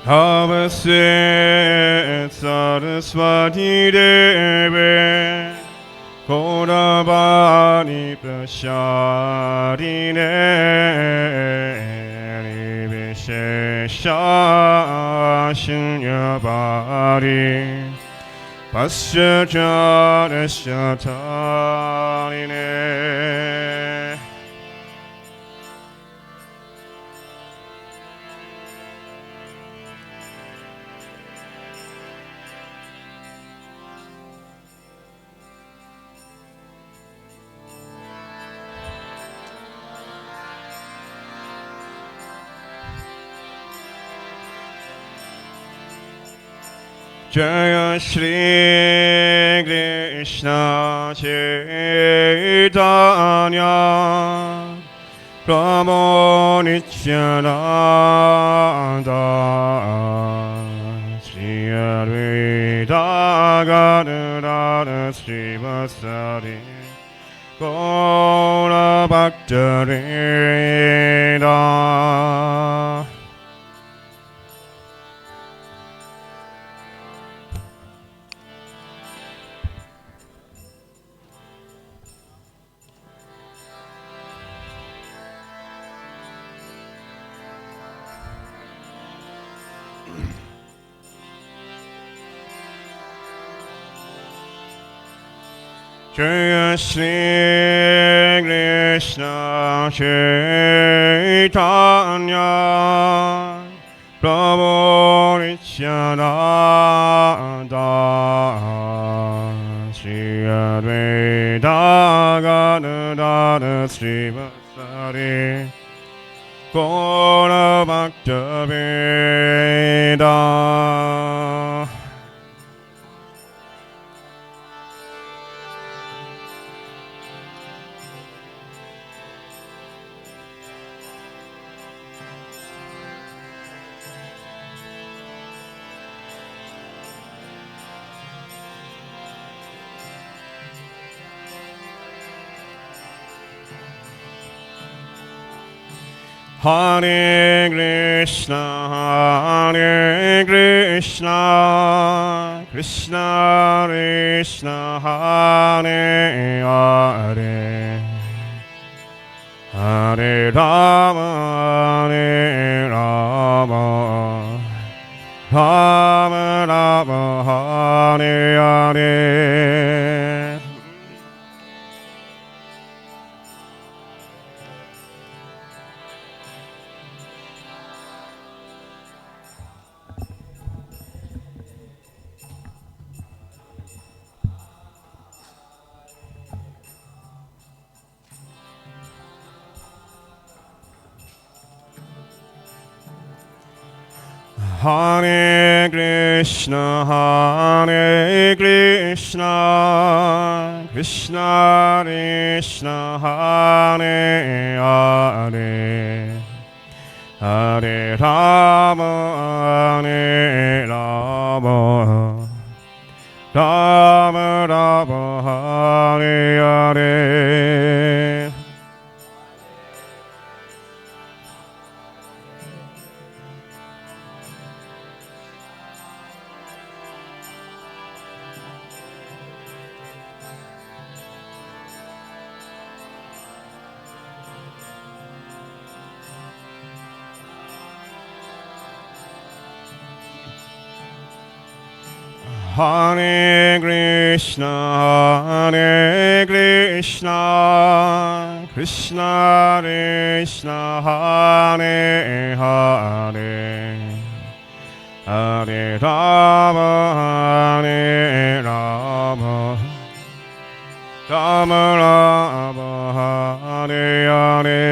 Namaste Sarasvati Deve Kodabani Prasharine Nivishesha Shunyabari Paschacharaschatarine. Jaya Shri Krishna Chaitanya Prabhu Nityananda Shri Advaita Gadadara Srivasadi Gaura Bhaktareda. Jaya Shri Krishna Chaitanya Prabhu Nityananda Shri Advaita Gadadara Srivasadi Gaura Bhaktareda. Hare Krishna, Hare Krishna, Krishna Krishna, Hare Hare, Hare Rama, Hare Rama, Rama Rama, Hare Hare. Hare Krishna, Hare Krishna, Krishna Krishna, Hare Hare, Hare Rama, Hare Rama, Rama Rama, Hare Hare. Hare Krishna, Hare Krishna, Krishna Krishna, Hare Hare, Hare Rama, Hare Rama, Rama Rama, Hare Hare.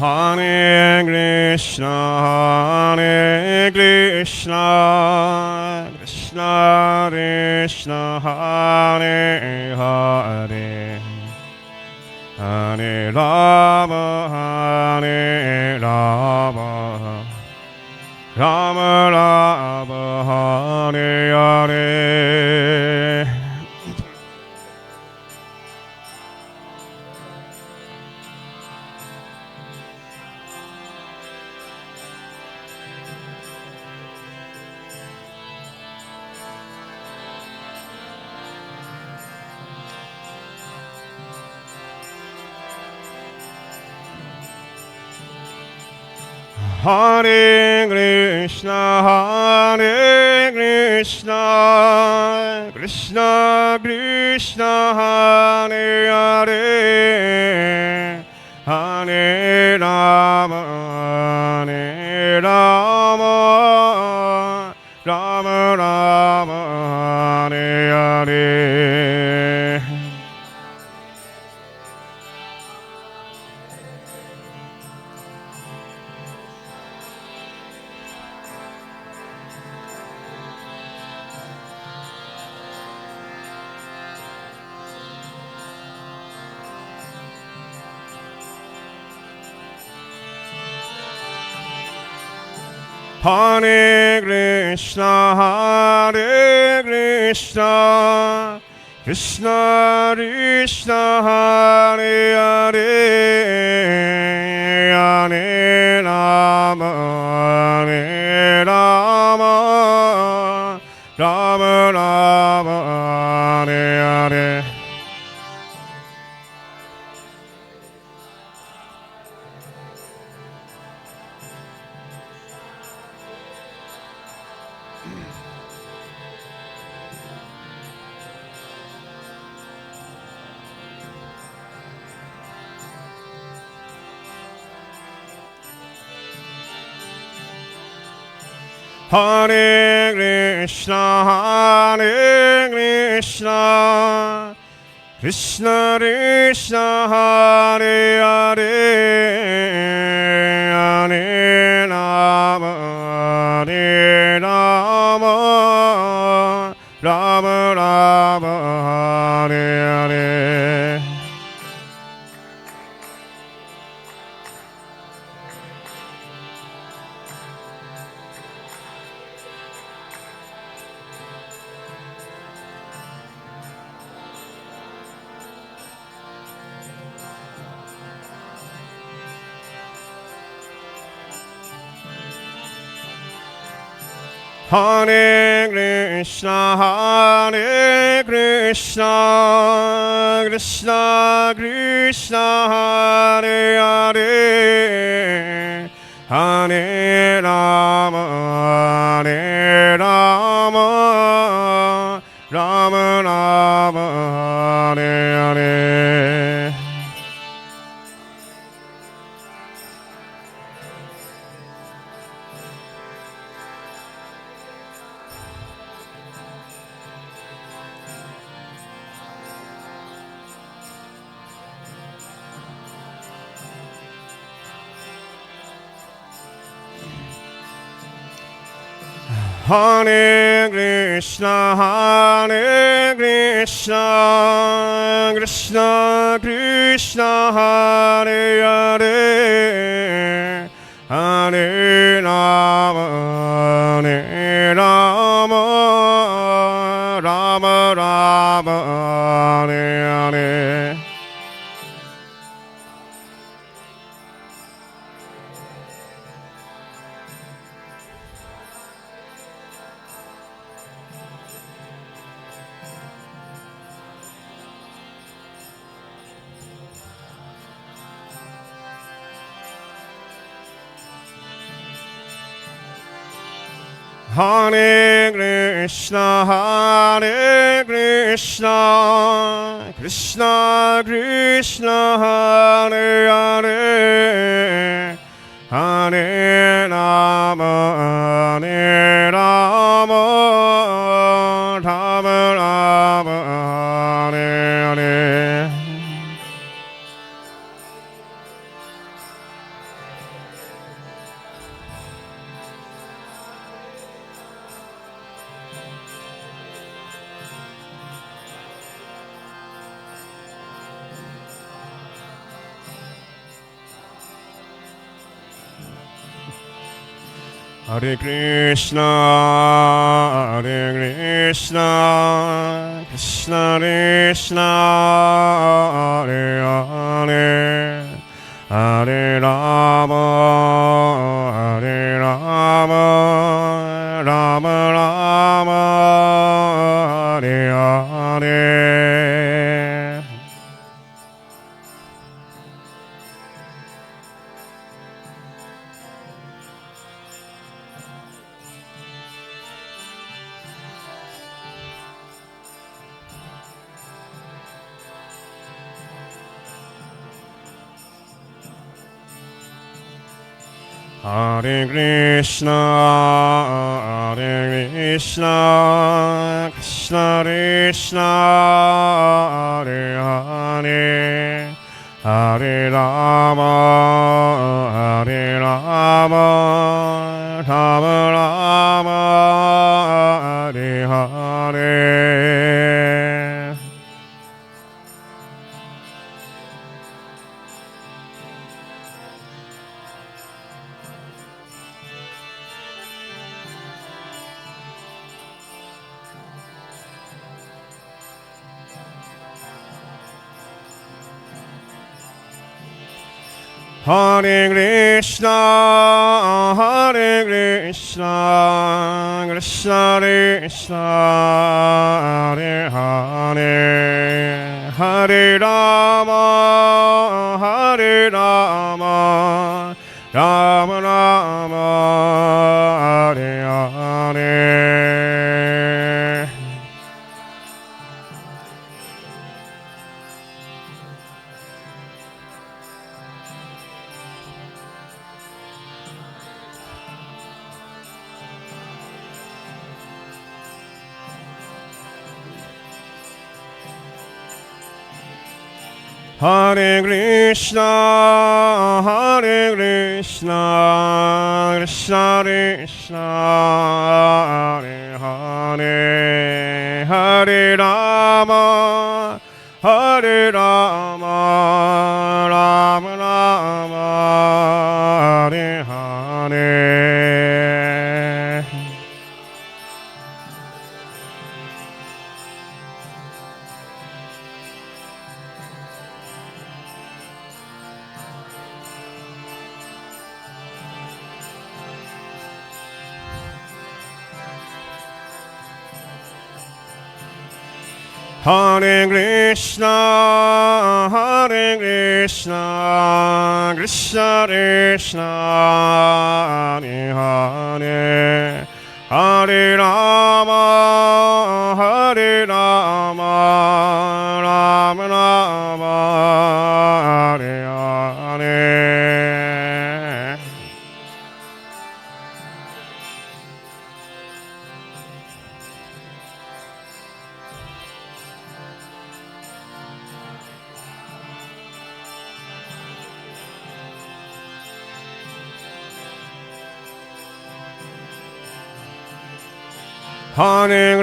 Hare Krishna, Hare Krishna, Krishna Krishna, Hare Hare Rama, Hare Rama, Rama Rama, Hare Hare. Hare Krishna, Hare Krishna, Krishna Krishna, Hare Hare, Hare Rama, Hare Rama, Rama Rama, Hare Hare. Hare Krishna, Hare Krishna, Krishna Krishna, Hare Hare, Hare Rama, Hare Rama, Rama Rama, Hare Hare. Hare Krishna, Hare Krishna, Krishna Krishna, Hare Hare, Hare Rama, Hare Rama, Rama Rama, Hare Hare. Hare Krishna, Hare Krishna, Krishna Krishna, Hare Hare, Hare Rama, Hare Rama, Rama Rama, Hare Hare. Hare Krishna, Hare Krishna, Krishna Krishna, Hare Hare, Hare Rama, Hare Rama, Rama Rama, Hare Hare. Hare Krishna, Hare Krishna, Krishna Krishna, Hare Hare, Hare Rama, Hare Rama, Rama Rama, Hare Hare. Hare Krishna, Krishna Krishna, Hare Hare, Hare Rama, Hare Rama, Rama Rama, Hare Hare. Hare Krishna, Krishna Krishna, Hare Hare, Hare Rama, Hare Rama, Rama Rama, Hare Hare. Hare Krishna, Krishna Krishna, Hare Hare, Hare Rama, Hare Rama, Rama Rama, Hare Hare. Hare Krishna, Krishna Krishna, Hare Hare, Hare Rama, Hare Rama, Rama Rama, Hare Hare. Hare Krishna, Krishna Krishna, Hare Hare, Hare Rama, Hare Rama, Rama Rama, Hare Hare. Hare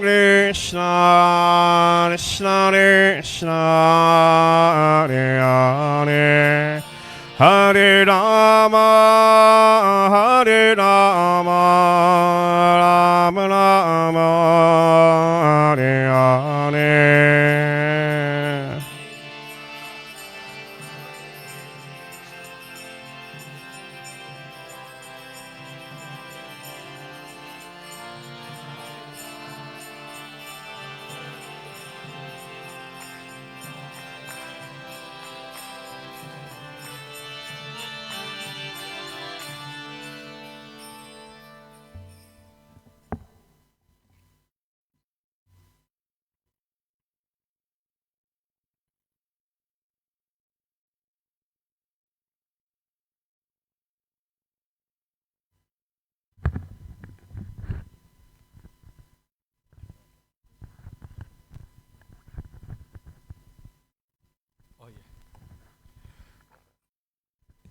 Krishna, Krishna Krishna, Hare Hare, Hare Rama, Hare Rama, Rama Rama, Hare Hare.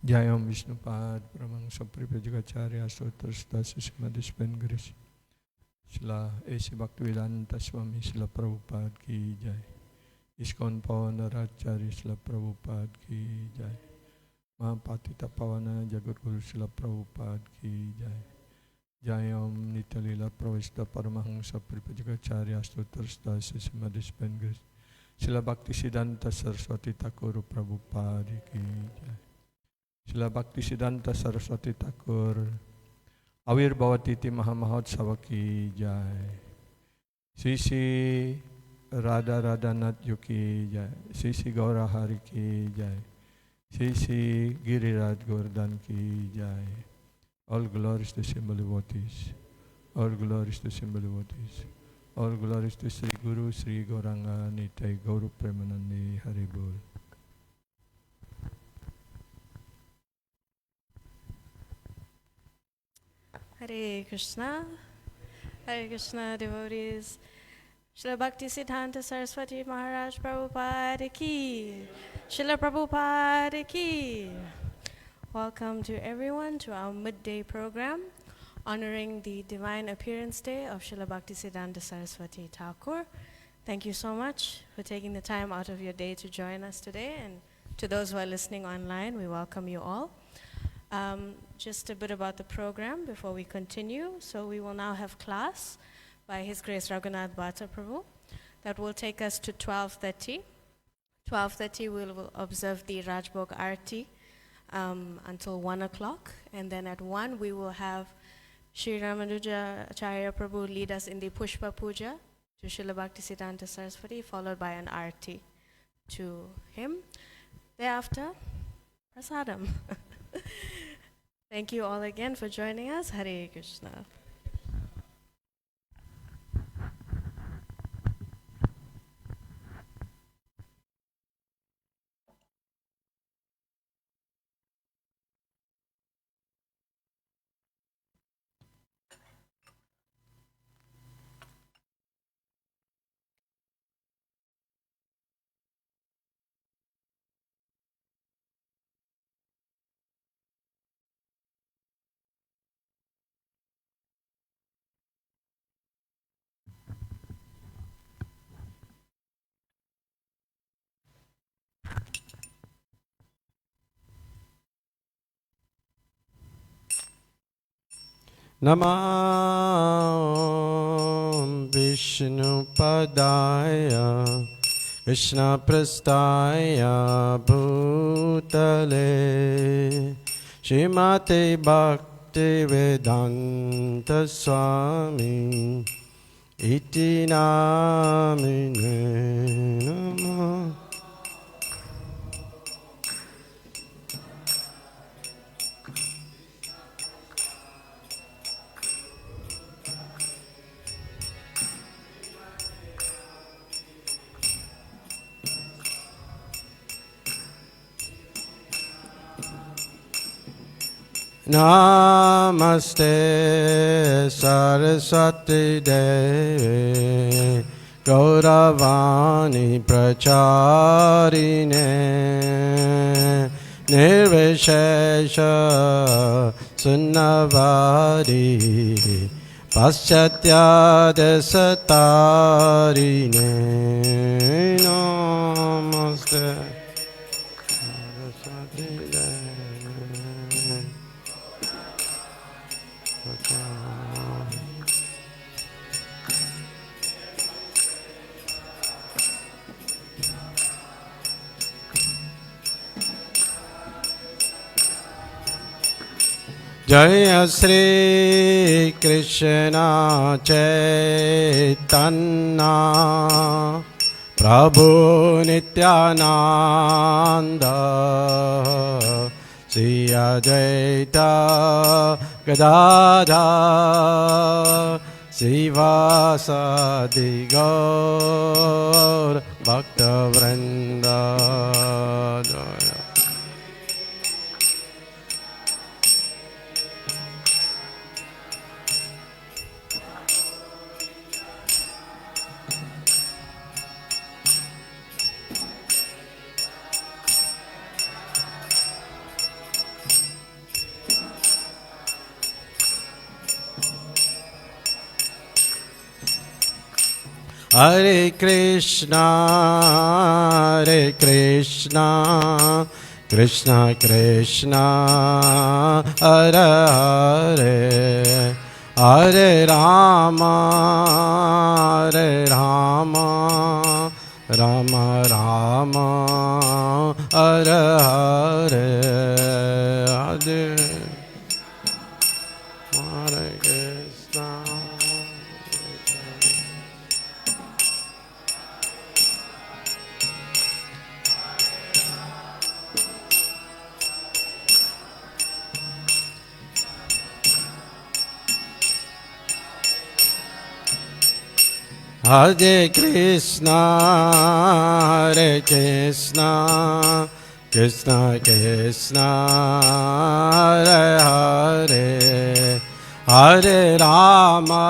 Jai Om Vishnupad Brahmangsa Pripajikacharya Sutrasthasya Simadhispan Girish Srila A.C. Bhaktisiddhanta Swami Srila Prabhupada ki Jai. ISKCON Pawan Rajachari Srila Prabhupada ki Jai. महापातिता पावन जगतगुरु श्रील प्रभुपाद की जय। जय ओम नित्य लीला प्रविष्ट परमहंस परिपजकाचार्य स्तोत्रस्ता श्रीमद श्रील भक्तिसिद्धांत सरस्वती ठाकुर प्रभुपाद की जय। श्रील भक्तिसिद्धांत सरस्वती ठाकुर आविर्भवतिथि महामहोत्सव की जय। श्री श्री राधा राधानाथ जी की जय। श्री श्री गौरहरि की जय। श्री श्री गिरिराज गोवर्धन की जय। All glories to symbol devotees. All glories to symbol devotees. All glories to Sri Guru Sri Gauranga Nitai Gauru Premanandi Hari Bol. Hare Krishna devotees. Srila Bhaktisiddhanta Sarasvati Maharaj Prabhupada ki. Srila Prabhupada ki. Welcome to everyone to our midday program honoring the Divine Appearance Day of Srila Bhaktisiddhanta Saraswati Thakur. Thank you so much for taking the time out of your day to join us today, and to those who are listening online, we welcome you all. Just a bit about the program before we continue. So we will now have class by His Grace Raghunath Bhatta Prabhu. That will take us to 12:30. 12:30 we will observe the Rajbhog Arti until 1 o'clock, and then at 1 we will have Sri Ramanuja Acharya Prabhu lead us in the Pushpa Puja to Srila Bhaktisiddhanta Saraswati, followed by an Arti to him. Thereafter, Prasadam. Thank you all again for joining us. Hare Krishna. Namah Vishnupadaya Krishnaprasthaya Bhutale Srimate Bhaktivedanta Swami Iti Namine Namah. Namaste Saraswati Devi Gauravani Pracharine Nirvishesha Sunnavari Paschatya Desatarine. Namaste Saraswati Devi. Jaya Shri Krishna Chaitanya Prabhu Nityananda Sri Advaita Gadadhar Srivasadi Gaur Bhakta Vrinda. Hare Krishna Krishna Krishna Hare Hare Hare Rama Rama Rama Hare Hare Hare Hare Krishna Hare Krishna, Hare Krishna, Krishna Krishna, Hare Hare, Hare Rama,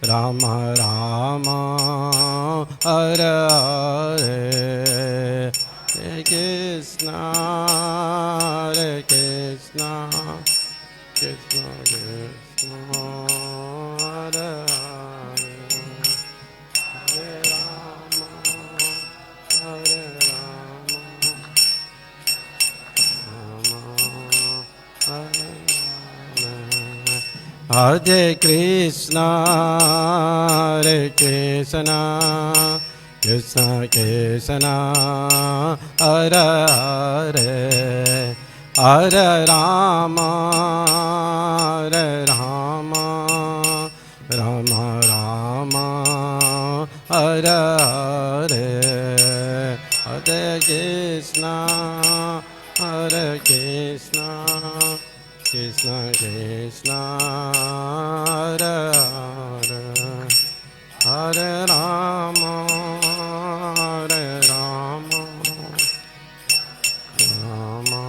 Rama Rama, Hare Hare, Hare Krishna, Hare Krishna, Krishna Krishna, Hare Hare, Hare Rama, Hare Rama, Hare Krishna, Hare Krishna, Krishna Krishna, Hare Hare, Hare Rama, Rama Rama, Hare Hare, Hare Krishna, Hare Krishna, Krishna Krishna, Hare Hare, Hare Rama, Rama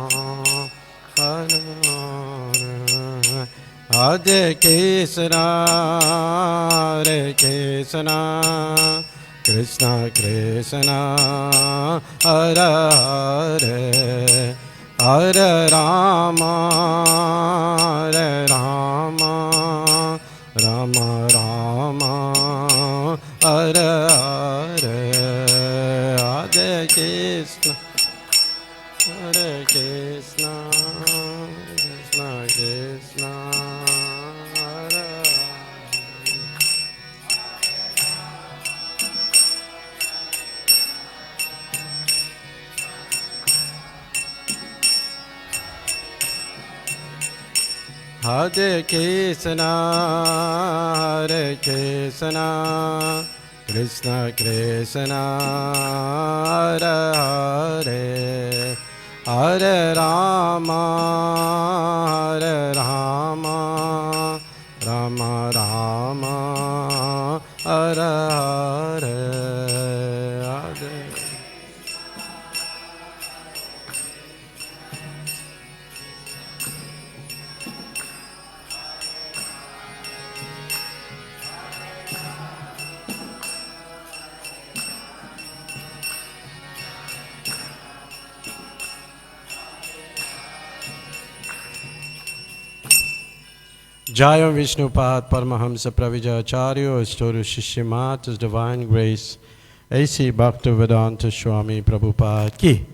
Hare Hare, Hare Krishna, Hare Krishna, Krishna Krishna, Hare Hare, Hare Rama, Rama Rama, Hare Hare, Hare Krishna, Hare Krishna, Krishna Krishna, Hare Hare Krishna, Hare Krishna, Krishna Krishna, Hare Hare, Hare Rama, Rama Rama, Hare Hare, Hare Jayam Vishnupad Paramahamsa Pravijacharya, Astoru Shishyamat, His Divine Grace, A.C. Bhaktivedanta Swami Prabhupada Ki.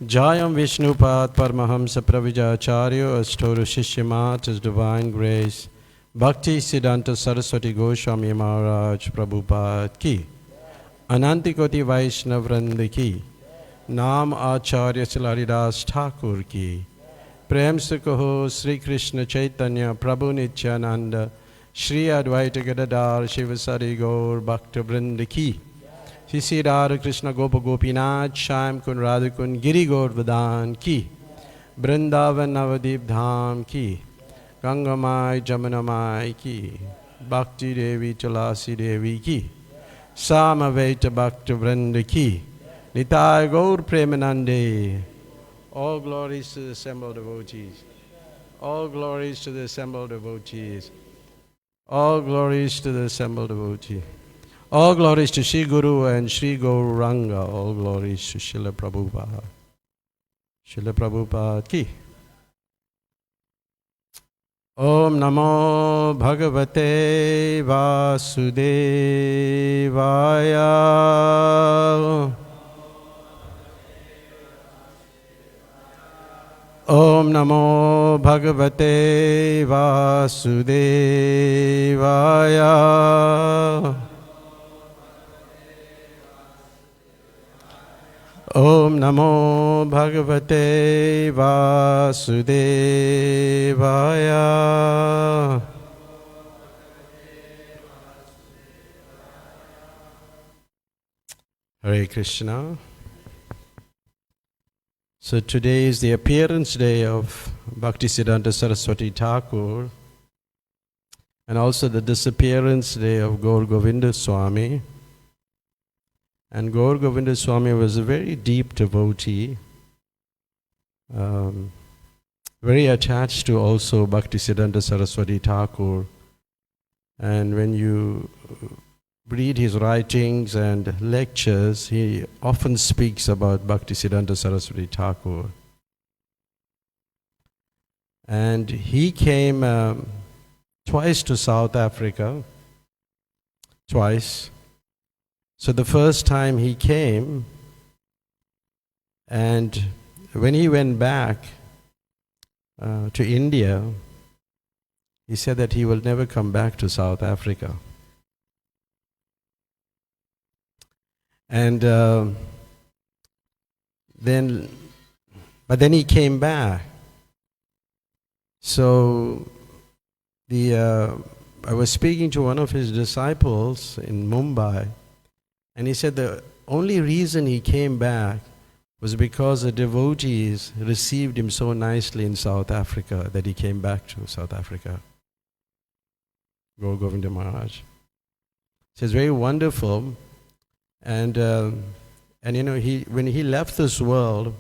Jayam Vishnupad Paramahamsa Pravijacharya, Astoru Shishyamat, His Divine Grace, Bhaktisiddhanta Sarasvati Goswami Maharaj Prabhupada Ki. Anantikoti Vaishnav Vranda Ki. Naam Acharya Haridas Thakur Ki. प्रेम से कहो श्री कृष्ण चैतन्य प्रभु नित्यानंद श्री अद्वैत गदाधर शिवसारी गौर भक्त वृंद की श्री राधा कृष्ण गोप गोपीनाथ श्याम कुंड राधा कुंड गिरि गोवर्धन की वृंदावन नवदीप धाम की गंगामाई जमुनामाई की भक्ति देवी तुलसी देवी की सामवेद भक्त वृंद की निताय गौर प्रेमानंदे. All glories to the assembled devotees. All glories to the assembled devotees. All glories to the assembled devotees. All glories to Sri Guru and Sri Gauranga. All glories to Srila Prabhupada. Srila Prabhupada ki. Om Namo Bhagavate Vasudevaya. Om Namo Bhagavate Vasudevaya. Om Namo Bhagavate Vasudevaya. Hare Krishna. So today is the appearance day of Bhaktisiddhanta Saraswati Thakur, and also the disappearance day of Gaur Govinda Swami. And Gaur Govinda Swami was a very deep devotee, very attached to also Bhaktisiddhanta Saraswati Thakur. And when you read his writings and lectures, he often speaks about Bhaktisiddhanta Saraswati Thakur. And he came twice to South Africa, twice. So the first time he came, and when he went back to India, he said that he will never come back to South Africa. And then he came back. So I was speaking to one of his disciples in Mumbai, and he said the only reason he came back was because the devotees received him so nicely in South Africa that he came back to South Africa. Gaur Govinda Maharaj. So it's very wonderful. And you know, when he left this world,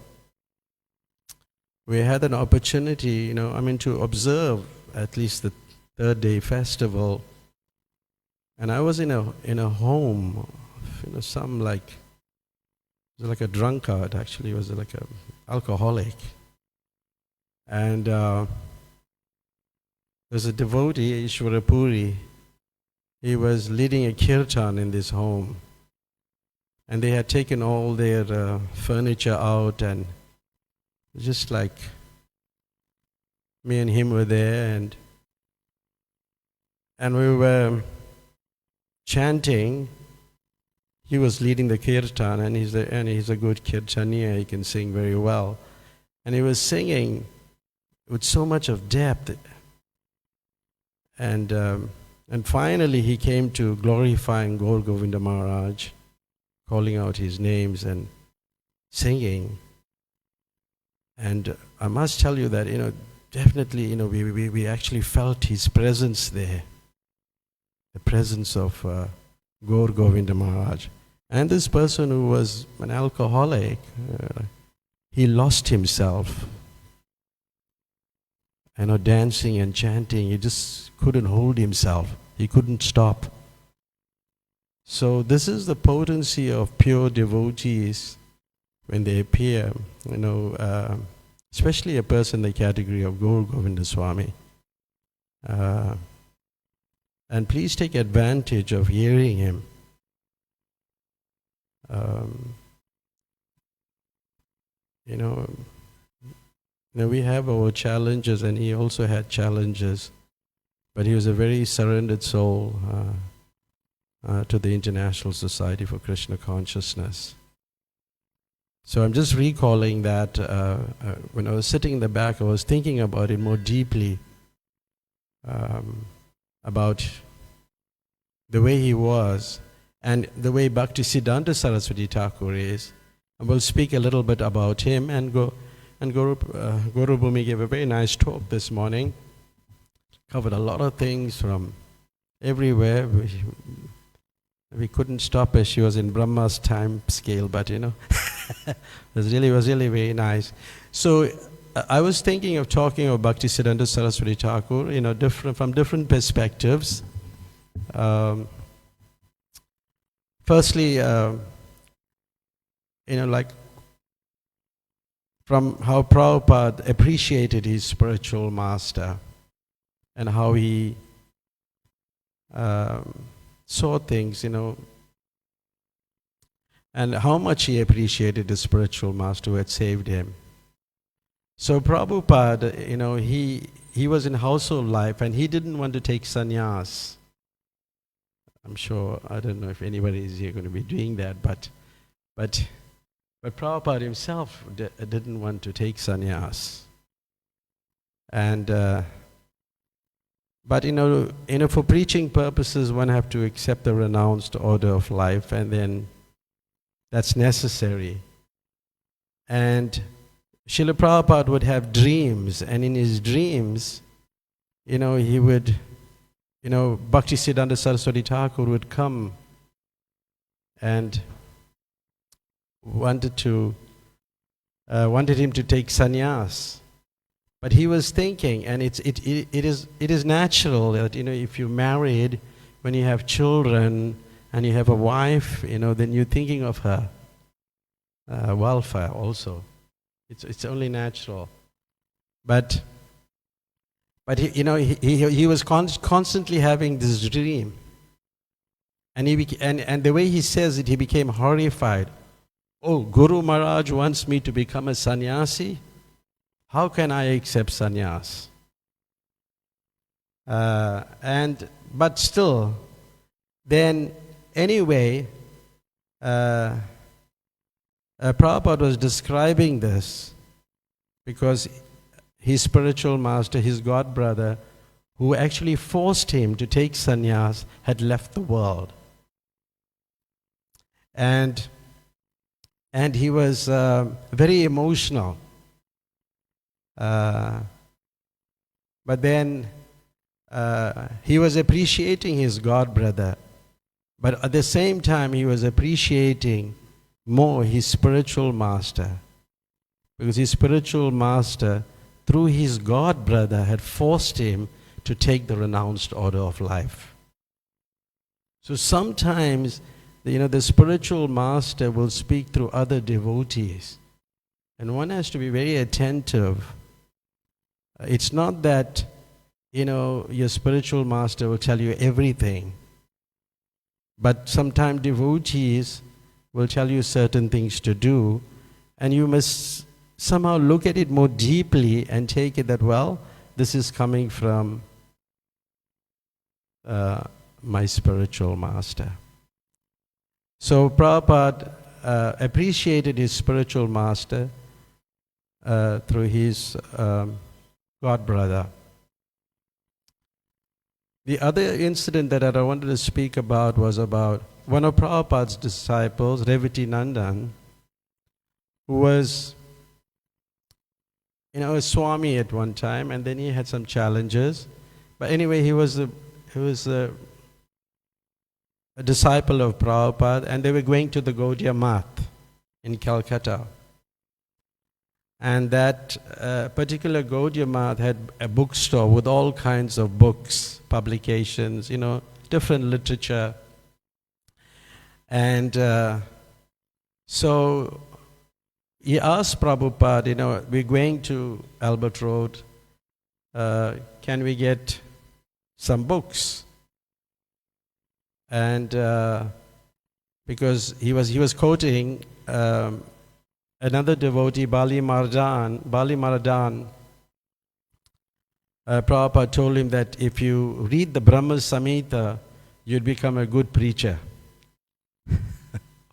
we had an opportunity, you know, to observe at least the third day festival. And I was in a home, you know, some like a drunkard, actually. He was like an alcoholic. And there's a devotee, Ishwara Puri. He was leading a kirtan in this home. And they had taken all their furniture out, and just like me and him were there, and we were chanting. He was leading the kirtan, and he's a good kirtaniya. He can sing very well, and he was singing with so much of depth. And finally, he came to glorifying Gaur Govinda Maharaj, calling out his names and singing. And I must tell you that, you know, definitely, you know, we actually felt his presence there, the presence of Gaur Govinda Maharaj. And this person who was an alcoholic, he lost himself. You know, dancing and chanting, he just couldn't hold himself. He couldn't stop. So this is the potency of pure devotees when they appear, you know, especially a person in the category of Gaur Govinda Swami. And please take advantage of hearing him. You know, we have our challenges, and he also had challenges, but he was a very surrendered soul to the International Society for Krishna Consciousness. So I'm just recalling that when I was sitting in the back, I was thinking about it more deeply, about the way he was and the way Bhaktisiddhanta Saraswati Thakur is. And we'll speak a little bit about him. And Guru Bhumi gave a very nice talk this morning. Covered a lot of things from everywhere. We couldn't stop her. She was in Brahma's time scale, but you know, it was really very nice. So I was thinking of talking about Bhaktisiddhanta Saraswati Thakur, you know, from different perspectives. Firstly, you know, like from how Prabhupada appreciated his spiritual master and how he saw things, you know, and how much he appreciated the spiritual master who had saved him. So Prabhupada, he was in household life and he didn't want to take sannyas. I'm sure, I don't know if anybody is here going to be doing that, but Prabhupada himself didn't want to take sannyas. And but for preaching purposes, one have to accept the renounced order of life, and then that's necessary. And Srila Prabhupada would have dreams, and in his dreams, he would, Bhaktisiddhanta Sarasvati Thakura would come and wanted him to take sannyas. But he was thinking, and it is natural that if you're married, when you have children and you have a wife, then you're thinking of her welfare also. It's only natural. But he was constantly having this dream, and and the way he says it, he became horrified. Oh, Guru Maharaj wants me to become a sannyasi. How can I accept sannyas? But still, then anyway, Prabhupada was describing this because his spiritual master, his god brother, who actually forced him to take sannyas, had left the world. And he was very emotional. But then he was appreciating his god brother, but at the same time he was appreciating more his spiritual master, because his spiritual master, through his god brother, had forced him to take the renounced order of life. So sometimes the spiritual master will speak through other devotees, and one has to be very attentive. It's not that, your spiritual master will tell you everything. But sometimes devotees will tell you certain things to do, and you must somehow look at it more deeply and take it that, well, this is coming from my spiritual master. So Prabhupada appreciated his spiritual master through his god brother. The other incident that I wanted to speak about was about one of Prabhupada's disciples, Revati Nandan, who was a Swami at one time, and then he had some challenges. But anyway, he was a disciple of Prabhupada, and they were going to the Gaudiya Math in Calcutta. And that particular Gaudiya Math had a bookstore with all kinds of books, publications, different literature. And so he asked Prabhupada, we're going to Albert Road, can we get some books? And because he was quoting another devotee, Bali Maradan, Prabhupada told him that if you read the Brahma Samhita, you'd become a good preacher.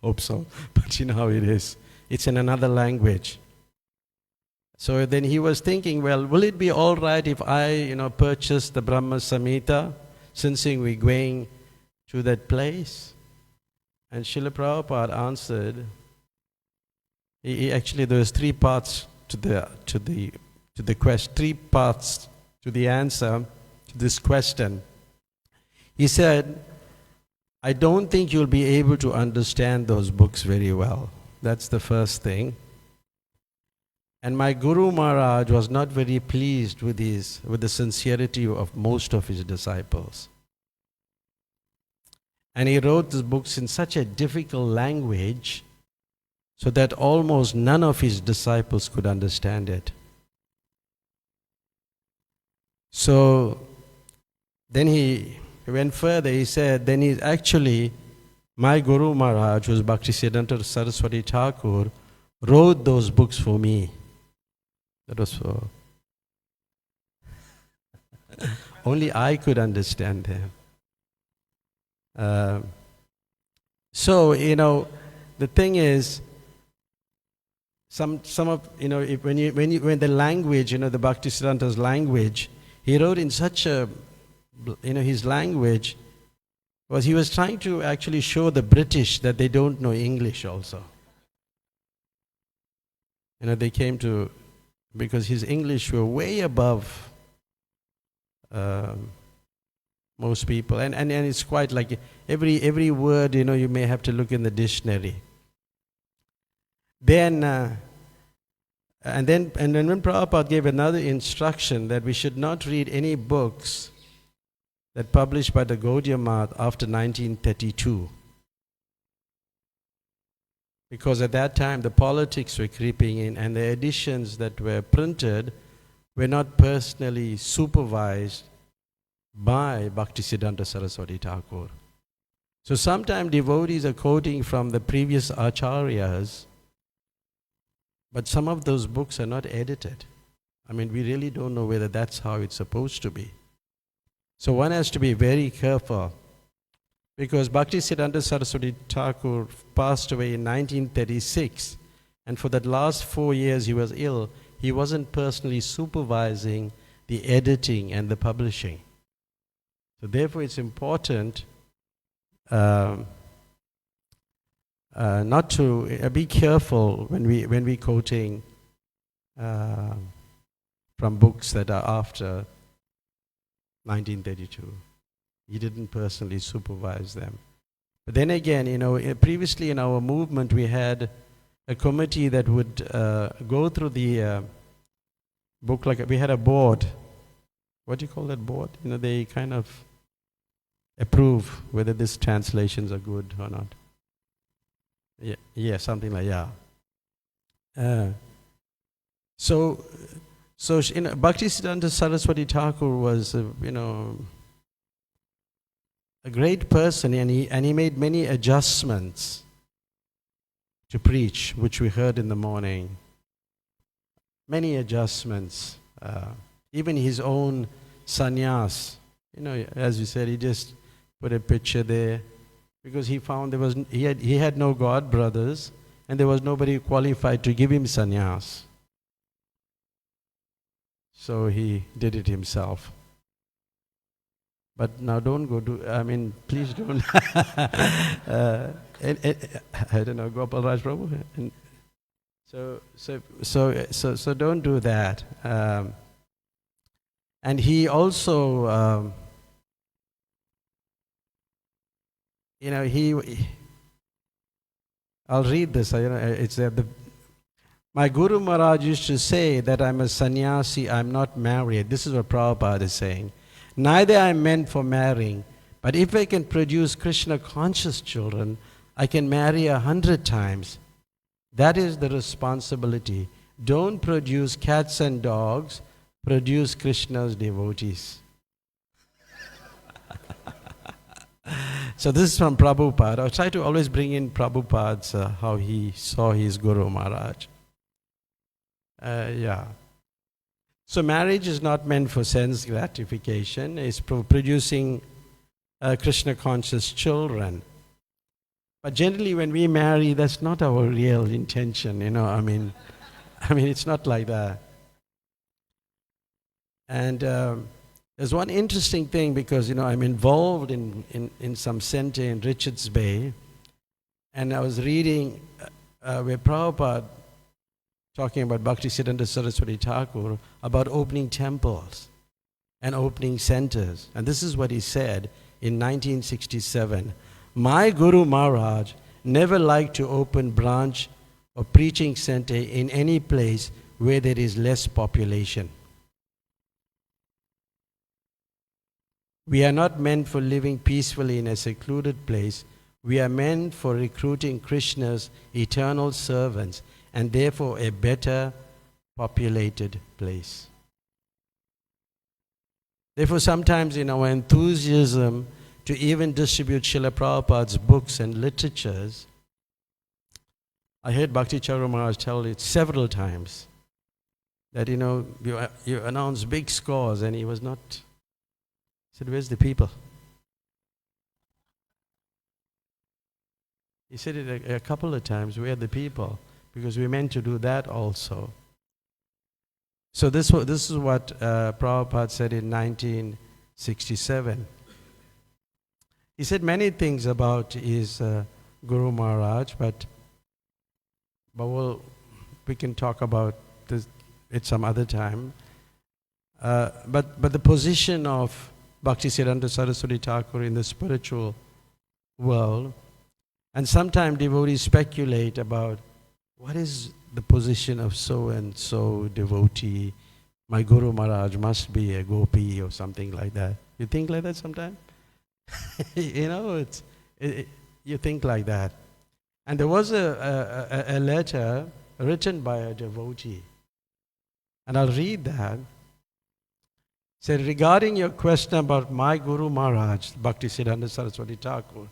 Hope so, but you know how it is. It's in another language. So then he was thinking, well, will it be all right if I, purchase the Brahma Samhita, since we're going to that place? And Srila Prabhupada answered. Actually, there was three parts to the question, three parts to the answer to this question. He said, I don't think you'll be able to understand those books very well. That's the first thing. And my Guru Maharaj was not very pleased with the sincerity of most of his disciples. And he wrote these books in such a difficult language so that almost none of his disciples could understand it. So then he went further. He said, then my Guru Maharaj, who was Bhaktisiddhanta Sarasvati Thakur, wrote those books for me. That was for... Only I could understand them. So, the thing is, some of, when the language, the Bhaktisiddhanta's language, he wrote in such a, his language, he was trying to actually show the British that they don't know English also. They came to, because his English were way above most people, and it's quite like every word, you may have to look in the dictionary. Then when Prabhupada gave another instruction that we should not read any books that published by the Gaudiya Math after 1932, because at that time the politics were creeping in, and the editions that were printed were not personally supervised by Bhaktisiddhanta Saraswati Thakur. So sometimes devotees are quoting from the previous acharyas, but some of those books are not edited. We really don't know whether that's how it's supposed to be. So one has to be very careful, because Bhaktisiddhanta Saraswati Thakur passed away in 1936, and for that last 4 years he was ill. He wasn't personally supervising the editing and the publishing. So therefore it's important not to be careful when we quoting from books that are after 1932. He didn't personally supervise them. But then again, previously in our movement we had a committee that would go through the book, like we had a board. What do you call that board? They kind of approve whether these translations are good or not. Yeah, something like So Bhaktisiddhanta Saraswati Thakur was, a great person, and he made many adjustments to preach, which we heard in the morning. Many adjustments. Even his own sannyas, as you said, he just put a picture there, because he found he had no god brothers, and there was nobody qualified to give him sannyas. So he did it himself. But now don't go do, please don't. I don't know, Gopal Raj Prabhu. So don't do that. And he also, I'll read this. It's my Guru Maharaj used to say that I'm a sannyasi, I'm not married. This is what Prabhupada is saying. Neither I am meant for marrying, but if I can produce Krishna conscious children, I can marry 100 times. That is the responsibility. Don't produce cats and dogs, produce Krishna's devotees. So this is from Prabhupada. I try to always bring in Prabhupada's, how he saw his Guru Maharaj. So marriage is not meant for sense gratification. It's producing Krishna conscious children. But generally when we marry, that's not our real intention, it's not like that. And there's one interesting thing, because I'm involved in some center in Richards Bay, and I was reading where Prabhupada talking about Bhaktisiddhanta Saraswati Thakur about opening temples and opening centers. And this is what he said in 1967. My Guru Maharaj never liked to open branch or preaching center in any place where there is less population. We are not meant for living peacefully in a secluded place. We are meant for recruiting Krishna's eternal servants, and therefore a better populated place. Therefore sometimes in our enthusiasm to even distribute Srila Prabhupada's books and literatures, I heard Bhakti Charu Maharaj tell it several times, that, you announce big scores, and he was not. He said, where's the people? He said it a couple of times, where are the people? Because we meant to do that also. So this is what Prabhupada said in 1967. He said many things about his Guru Maharaj, but we can talk about this at some other time. But the position of Bhaktisiddhanta Saraswati Thakura in the spiritual world, and sometimes devotees speculate about what is the position of so-and-so devotee. My Guru Maharaj must be a gopi or something like that. You think like that sometimes? You think like that. And there was a letter written by a devotee. And I'll read that. It said, regarding your question about my Guru Maharaj, Bhaktisiddhanta Saraswati Thakur,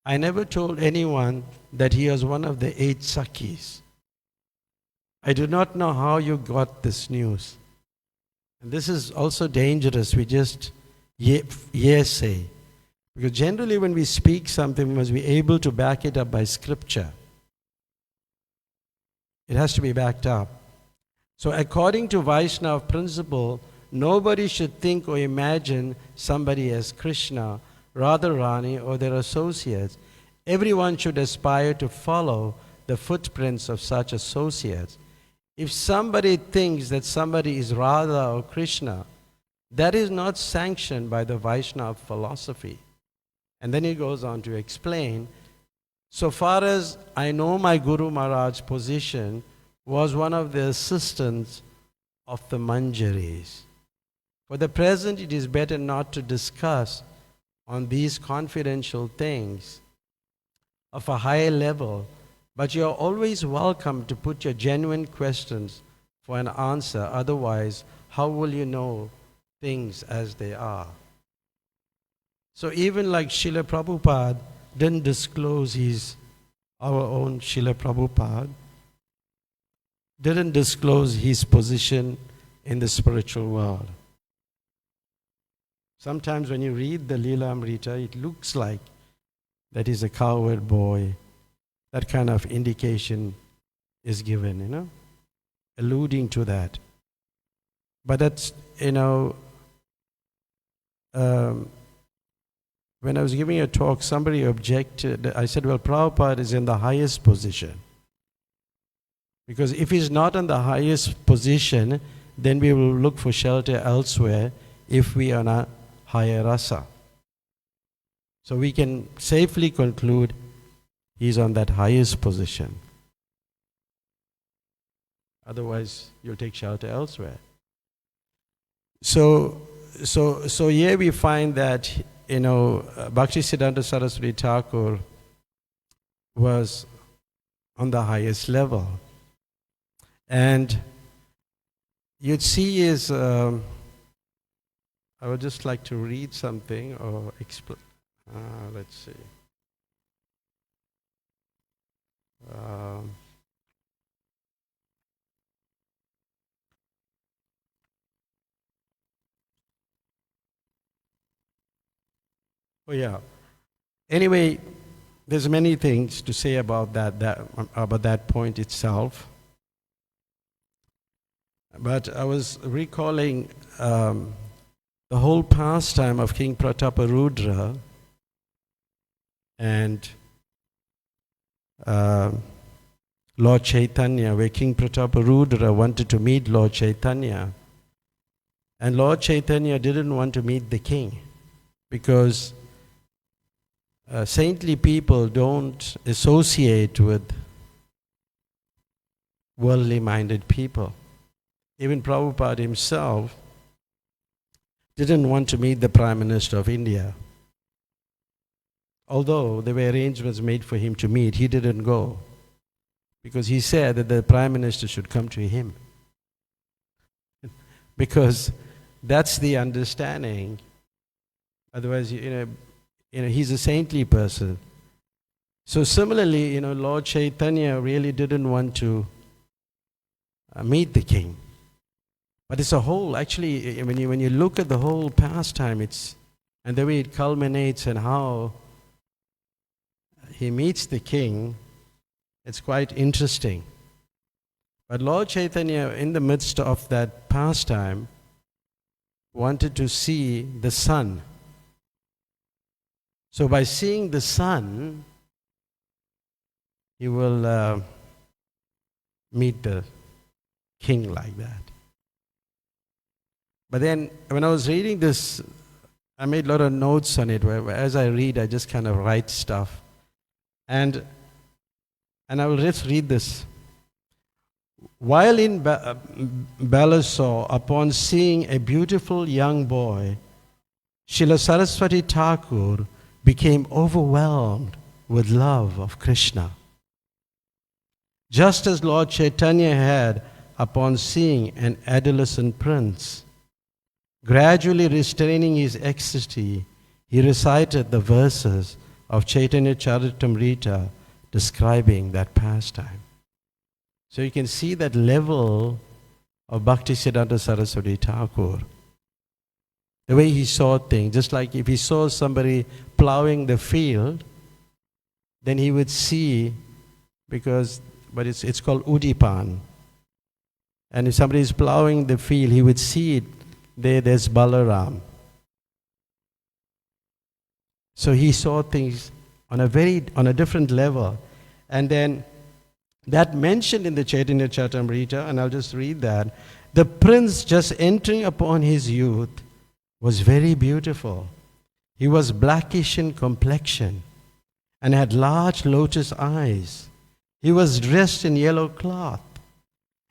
I never told anyone that he was one of the 8 Sakhis. I do not know how you got this news. And this is also dangerous. We just say. Because generally when we speak something, we must be able to back it up by scripture. It has to be backed up. So according to Vaishnava principle, nobody should think or imagine somebody as Krishna, Radharani, or their associates. Everyone should aspire to follow the footprints of such associates. If somebody thinks that somebody is Radha or Krishna, that is not sanctioned by the Vaishnava philosophy. And then he goes on to explain, so far as I know, my Guru Maharaj's position was one of the assistants of the Manjaris. For the present, it is better not to discuss on these confidential things of a higher level, but you are always welcome to put your genuine questions for an answer. Otherwise, how will you know things as they are? So even like Srila Prabhupada didn't disclose our own Srila Prabhupada didn't disclose his position in the spiritual world. Sometimes when you read the Leela Amrita, it looks like that he's a cowherd boy. That kind of indication is given, alluding to that. But that's, when I was giving a talk, somebody objected. I said, well, Prabhupada is in the highest position. Because if he's not in the highest position, then we will look for shelter elsewhere if we are not higher rasa. So we can safely conclude he's on that highest position. Otherwise, you'll take shelter elsewhere. So here we find that, Bhaktisiddhanta Saraswati Thakur was on the highest level. And you'd see I would just like to read something or explain. Let's see. Oh yeah. Anyway, there's many things to say about that point itself. But I was recalling the whole pastime of King Prataparudra and Lord Chaitanya, where King Prataparudra wanted to meet Lord Chaitanya. And Lord Chaitanya didn't want to meet the king because saintly people don't associate with worldly minded people. Even Prabhupada himself didn't want to meet the Prime Minister of India. Although there were arrangements made for him to meet, he didn't go because he said that the Prime Minister should come to him. Because that's the understanding. Otherwise, he's a saintly person. So similarly, Lord Chaitanya really didn't want to meet the king. But it's a whole, actually, when you look at the whole pastime, and the way it culminates and how he meets the king, it's quite interesting. But Lord Chaitanya, in the midst of that pastime, wanted to see the sun. So by seeing the sun, he will meet the king like that. But then when I was reading this, I made a lot of notes on it. Where as I read, I just kind of write stuff. And I will just read this. While in Balasore, upon seeing a beautiful young boy, Srila Sarasvati Thakur became overwhelmed with love of Krishna. Just as Lord Chaitanya had upon seeing an adolescent prince. Gradually restraining his ecstasy, he recited the verses of Chaitanya Charitamrita describing that pastime. So you can see that level of Bhaktisiddhanta Saraswati Thakur. The way he saw things, just like if he saw somebody plowing the field, then he would see, but it's called Udipan. And if somebody is plowing the field, he would see it. There's Balaram. So he saw things on a different level. And then that mentioned in the Chaitanya Charitamrita, and I'll just read that. The prince just entering upon his youth was very beautiful. He was blackish in complexion and had large lotus eyes. He was dressed in yellow cloth,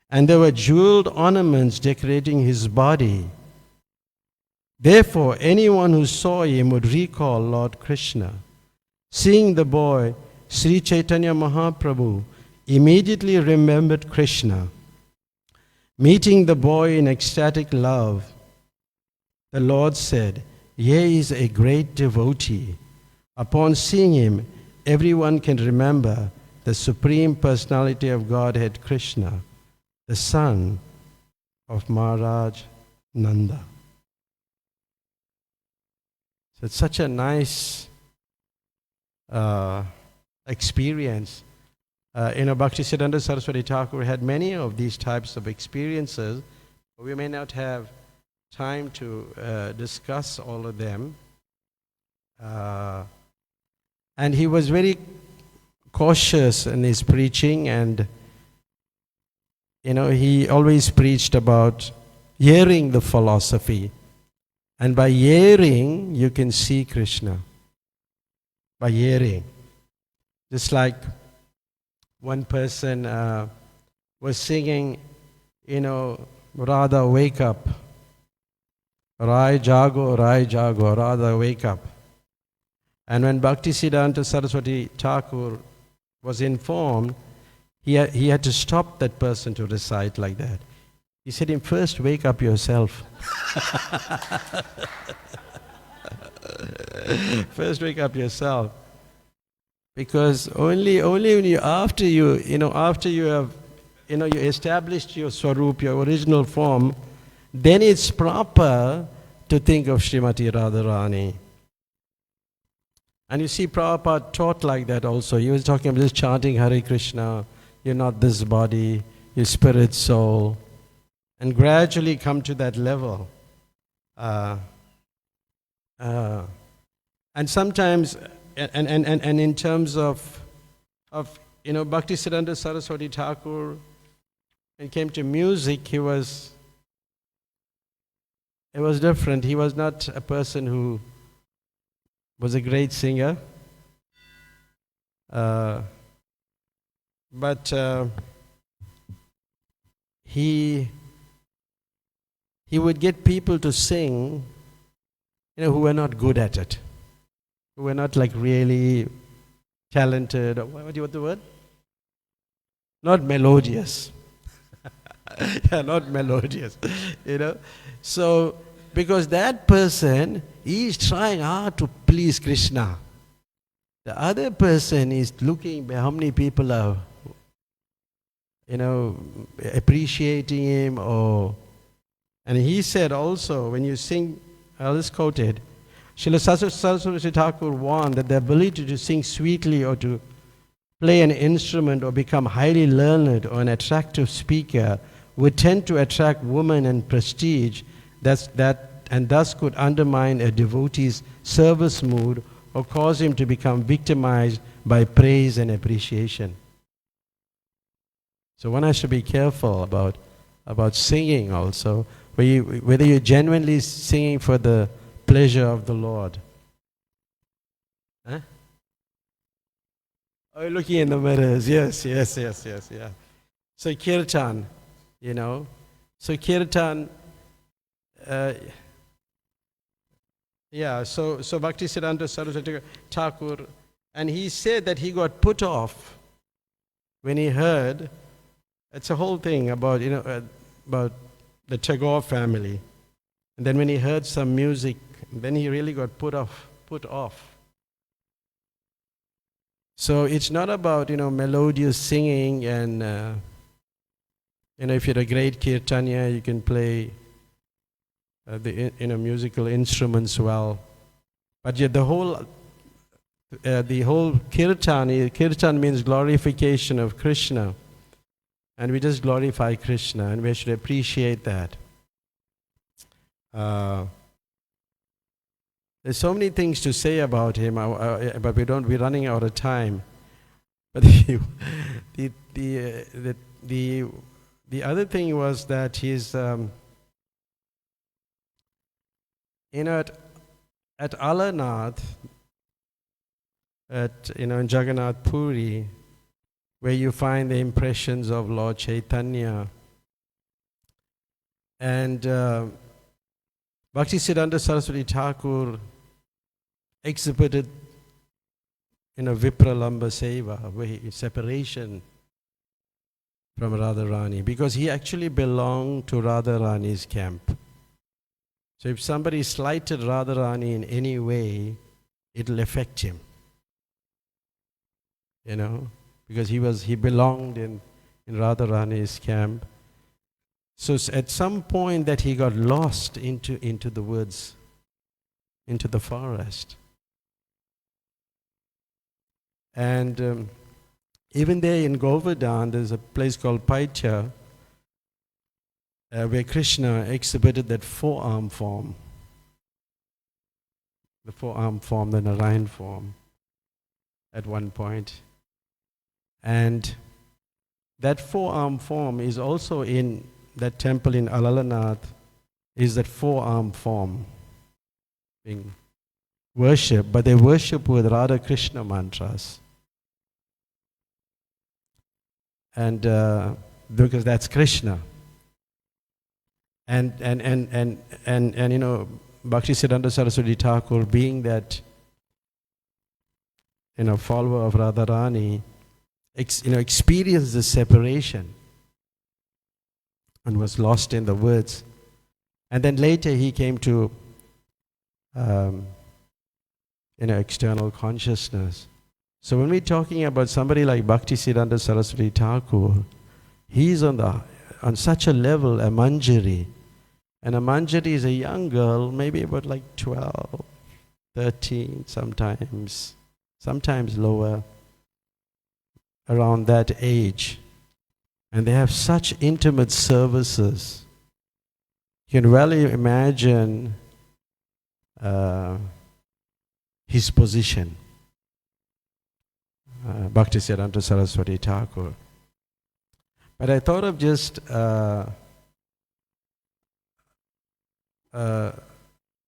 and there were jeweled ornaments decorating his body. Therefore, anyone who saw him would recall Lord Krishna. Seeing the boy, Sri Chaitanya Mahaprabhu immediately remembered Krishna. Meeting the boy in ecstatic love, the Lord said, "Here is a great devotee." Upon seeing him, everyone can remember the Supreme Personality of Godhead Krishna, the son of Maharaj Nanda. So it's such a nice experience. Bhaktisiddhanta Saraswati Thakur had many of these types of experiences. We may not have time to discuss all of them. And he was very cautious in his preaching, and he always preached about hearing the philosophy. And by hearing, you can see Krishna. By hearing. Just like one person was singing, Radha, wake up. Rai jago, Radha, wake up. And when Bhaktisiddhanta Saraswati Thakur was informed, he had to stop that person to recite like that. He said him, first wake up yourself. First wake up yourself. Because only when after you have you established your swarup, your original form, then it's proper to think of Srimati Radharani. And you see Prabhupada taught like that also. He was talking about just chanting Hare Krishna, you're not this body, your spirit, soul. And gradually come to that level. And sometimes, and in terms of Bhaktisiddhanta Saraswati Thakur, when it came to music, it was different. He was not a person who was a great singer. But he would get people to sing, who were not good at it, who were not like really talented, or what do you want the word? Not melodious. Yeah, not melodious, So, because that person is trying hard to please Krishna. The other person is looking how many people are, appreciating him or And he said also, when you sing, I'll just quote it, Srila Saraswati Thakur warned that the ability to sing sweetly or to play an instrument or become highly learned or an attractive speaker would tend to attract women and prestige and thus could undermine a devotee's service mood or cause him to become victimized by praise and appreciation. So one has to be careful about singing also, whether you're genuinely singing for the pleasure of the Lord. Huh? Oh, you're looking in the mirrors. Yes, yeah. So kirtan, So kirtan, so Bhaktisiddhanta Sarasvati Thakur, and he said that he got put off when he heard, it's a whole thing about, about the Tagore family. And then when he heard some music, then he really got put off. So it's not about, melodious singing and, if you're a great kirtanya, you can play the musical instruments well. But yet the whole kirtan means glorification of Krishna. And we just glorify Krishna, and we should appreciate that. There's so many things to say about him, but we're running out of time. But the other thing was that he's, at Alarnath, in Jagannath Puri, where you find the impressions of Lord Chaitanya. And Bhaktisiddhanta Saraswati Thakur exhibited Vipralamba Seva, where separation from Radharani, because he actually belonged to Radharani's camp. So if somebody slighted Radharani in any way, it'll affect him. Because he belonged in Radharani's camp. So at some point that he got lost into the woods, into the forest. And even there in Govardhan, there's a place called Paitya, where Krishna exhibited that four-arm form. The four-arm form, the Narayan form, at one point. And that four-arm form is also in that temple in Alalanath, is that four-arm form being worshipped, but they worship with Radha Krishna mantras. And because that's Krishna. And Bhaktisiddhanta Saraswati Thakur, being that follower of Radharani, experienced the separation and was lost in the woods. And then later he came to external consciousness. So when we're talking about somebody like Bhaktisiddhanta Saraswati Thakur, he's on such a level, a manjari. And a manjari is a young girl, maybe about like 12, 13 sometimes lower, around that age. And they have such intimate services. You can well imagine his position, Bhaktisiddhanta Saraswati Thakur. But I thought of just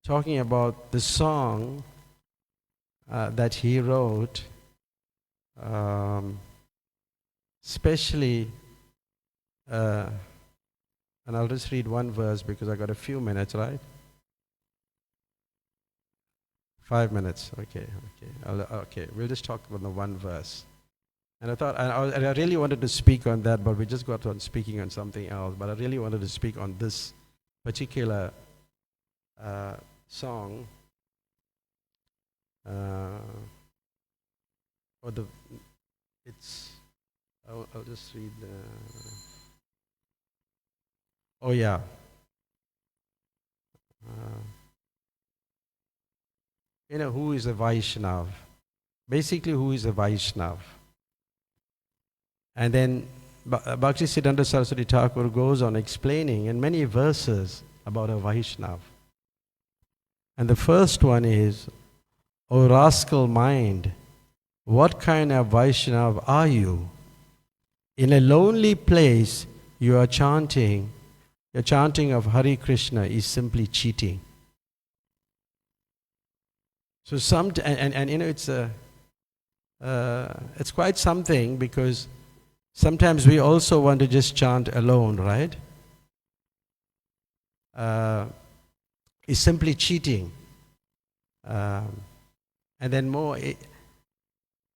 talking about the song that he wrote, especially, and I'll just read one verse because I got a few minutes, right? 5 minutes, okay. Okay, we'll just talk about the one verse. And I thought, I really wanted to speak on that, but we just got on speaking on something else. But I really wanted to speak on this particular song. I'll just read the. Oh yeah. Who is a Vaishnav? Basically, who is a Vaishnav? And then Bhaktisiddhanta Sarasvati Thakura goes on explaining in many verses about a Vaishnav. And the first one is, O rascal mind, what kind of Vaishnav are you? In a lonely place you are chanting. Your chanting of Hare Krishna is simply cheating. So it's quite something, because sometimes we also want to just chant alone, right? It's simply cheating. And then more, it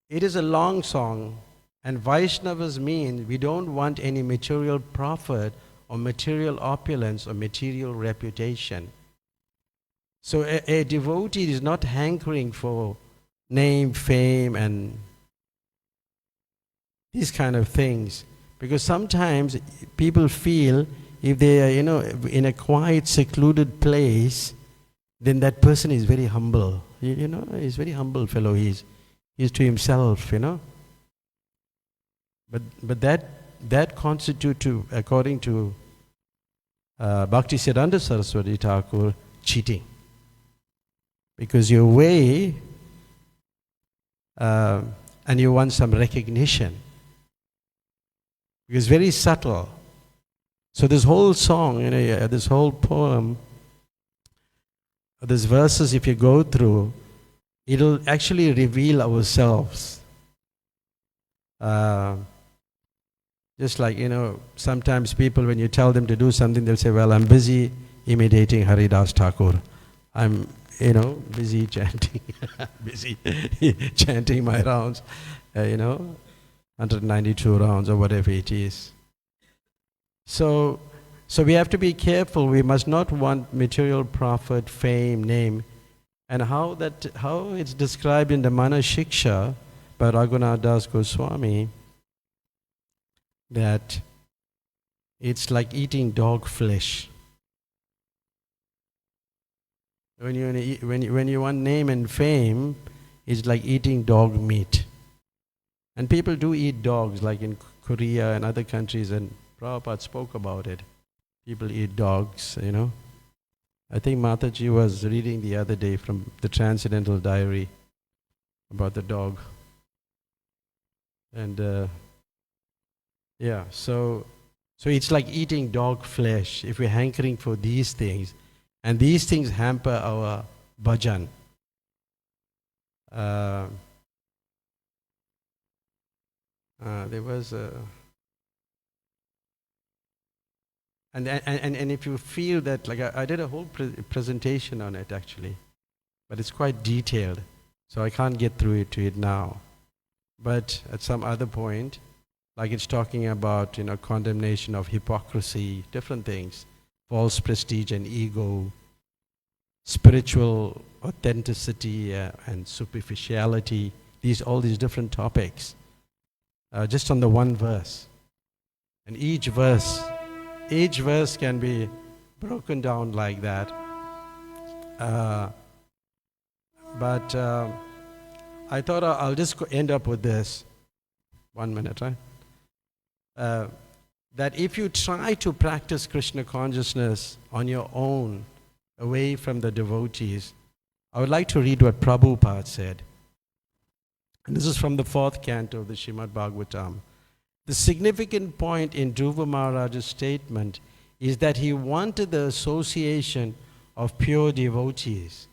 is a long song, and Vaishnavas mean we don't want any material profit or material opulence or material reputation. So a devotee is not hankering for name, fame, and these kind of things. Because sometimes people feel if they are, in a quiet, secluded place, then that person is very humble. He's very humble fellow. He's to himself, But that constitutes, according to Bhaktisiddhanta Saraswati Thakur, cheating. Because you're away and you want some recognition. Because very subtle. So this whole song, this whole poem, these verses, if you go through, it'll actually reveal ourselves. Just like, sometimes people, when you tell them to do something, they'll say, well, I'm busy imitating Haridas Thakur. I'm, busy chanting, busy chanting my rounds, 192 rounds or whatever it is. So we have to be careful. We must not want material profit, fame, name. And how it's described in the Mana Shiksha by Raghunath Das Goswami, that it's like eating dog flesh. When you want name and fame, it's like eating dog meat. And people do eat dogs, like in Korea and other countries, and Prabhupada spoke about it. People eat dogs, I think Mataji was reading the other day from the Transcendental Diary about the dog. And so it's like eating dog flesh if we're hankering for these things. And these things hamper our bhajan. There was a... And if you feel that, like I did a whole presentation on it actually, but it's quite detailed, so I can't get through to it now. But at some other point, like it's talking about, condemnation of hypocrisy, different things, false prestige and ego, spiritual authenticity and superficiality, all these different topics, just on the one verse. And each verse can be broken down like that. But I thought I'll just end up with this. 1 minute, right? That if you try to practice Krishna consciousness on your own, away from the devotees, I would like to read what Prabhupada said. And this is from the 4th canto of the Srimad Bhagavatam. The significant point in Dhruva Maharaj's statement is that he wanted the association of pure devotees.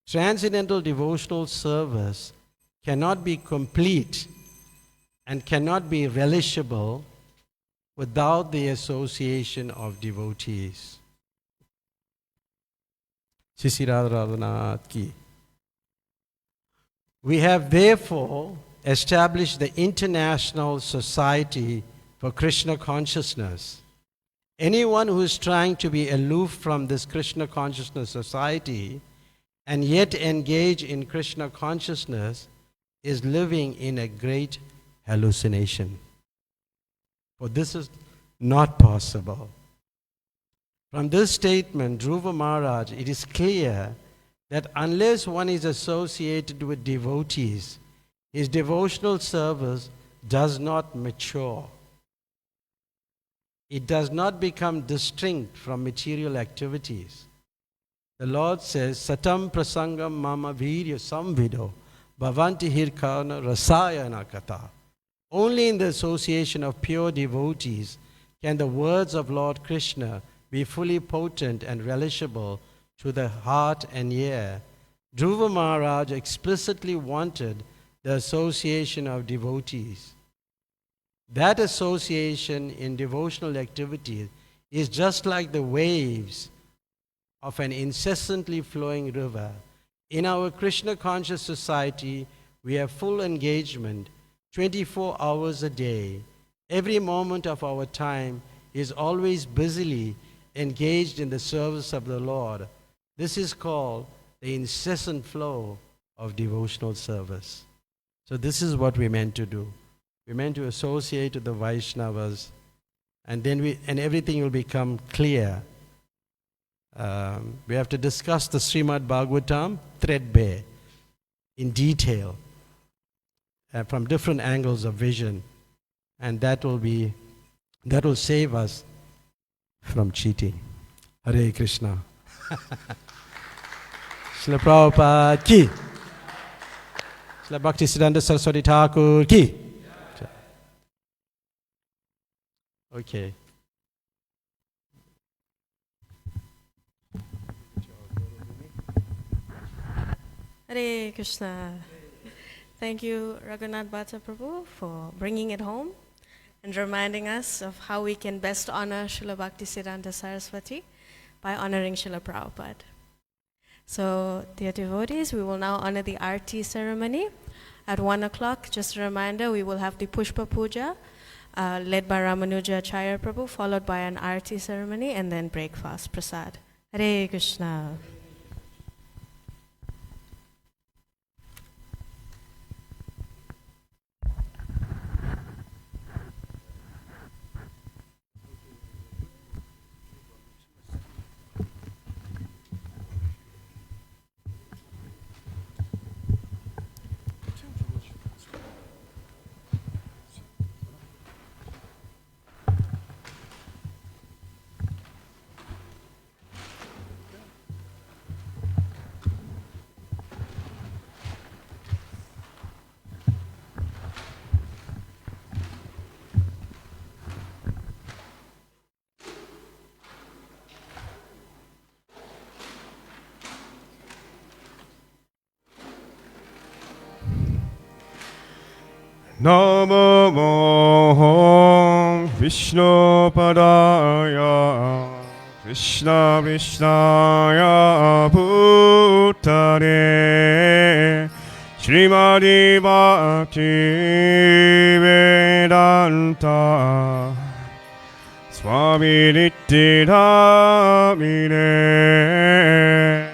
Transcendental devotional service cannot be complete and cannot be relishable without the association of devotees. Sisi Radharanath ki. We have therefore established the International Society for Krishna Consciousness. Anyone who is trying to be aloof from this Krishna Consciousness Society and yet engage in Krishna consciousness is living in a great hallucination. For this is not possible. From this statement, Dhruva Maharaj, it is clear that unless one is associated with devotees, his devotional service does not mature. It does not become distinct from material activities. The Lord says, Satam prasangam mama virya samvido bhavanti hirkana rasayana kata. Only in the association of pure devotees can the words of Lord Krishna be fully potent and relishable to the heart and ear. Dhruva Maharaj explicitly wanted the association of devotees. That association in devotional activities is just like the waves of an incessantly flowing river. In our Krishna conscious society, we have full engagement 24 hours a day. Every moment of our time is always busily engaged in the service of the Lord. This is called the incessant flow of devotional service. So this is what we meant to do. We meant to associate with the Vaishnavas, and then everything will become clear. We have to discuss the Srimad Bhagavatam threadbare in detail from different angles of vision, and that will save us from cheating. Hare Krishna. Srila Prabhupada ki. Srila Bhaktisiddhanta Sarasvati Thakur ki. Okay. Hare Krishna. Thank you, Raghunath Bhatta Prabhu, for bringing it home and reminding us of how we can best honor Srila Bhaktisiddhanta Saraswati by honoring Srila Prabhupada. So, dear devotees, we will now honor the Aarti ceremony. At 1 o'clock, just a reminder, we will have the Pushpa Puja, led by Ramanuja Acharya Prabhu, followed by an Aarti ceremony, and then breakfast, Prasad. Hare Krishna. Namo Vishnu Padaya Krishna Vishnaya Bhutare Srimadi Bhakti Vedanta Swami Nittidhamine.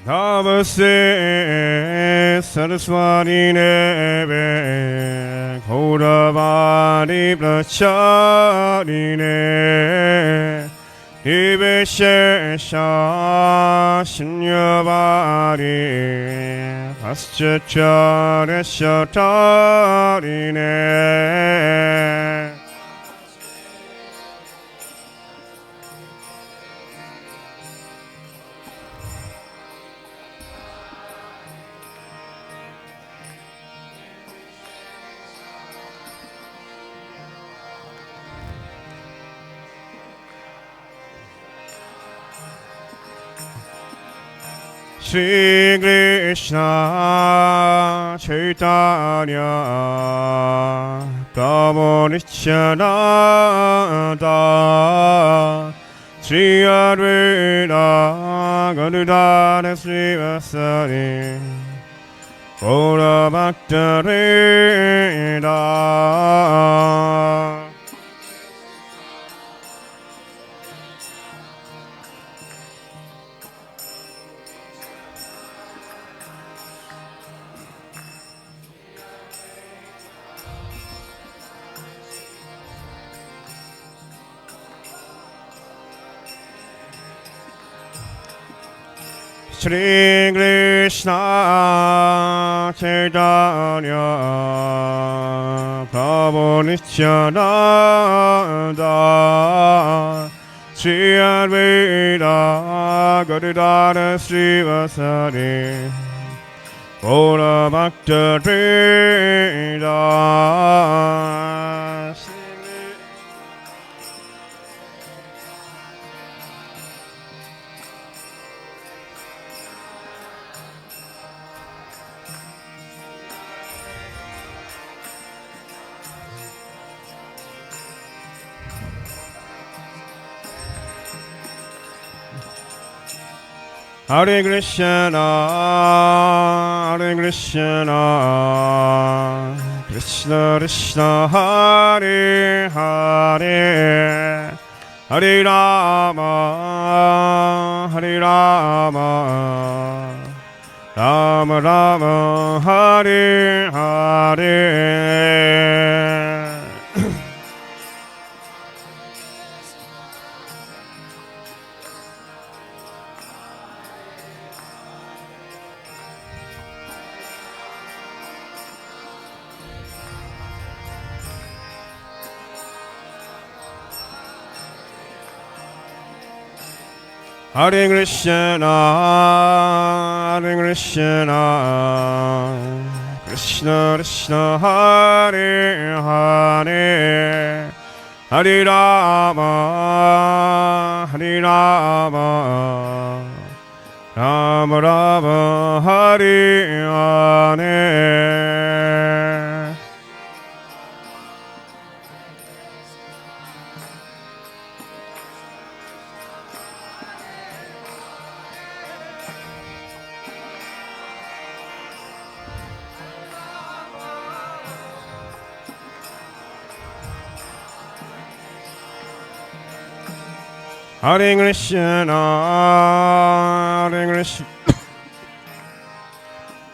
Namaste Saraswati Neve Gauravani Pracharine Niveshesha Shinyavari Paschacharya Shatarine. Shri Krishna Chaitanya Prabhu Nityananda Shri Advaita Gadadhara Srivasari Gora Bhaktisiddhanta. Shri Krishna Chaitanya Prabhu Nityananda Shri Advaita Gadadhara Srivasadi Gaura Bhaktisiddhanta. Hare Krishna, Krishna Krishna, Hare Hare, Hare Rama, Rama Rama, Hare Hare. Hare Krishna, Krishna Krishna, Hare Hare, Hare Rama, Rama Rama, Hare Hare. Hare Krishna,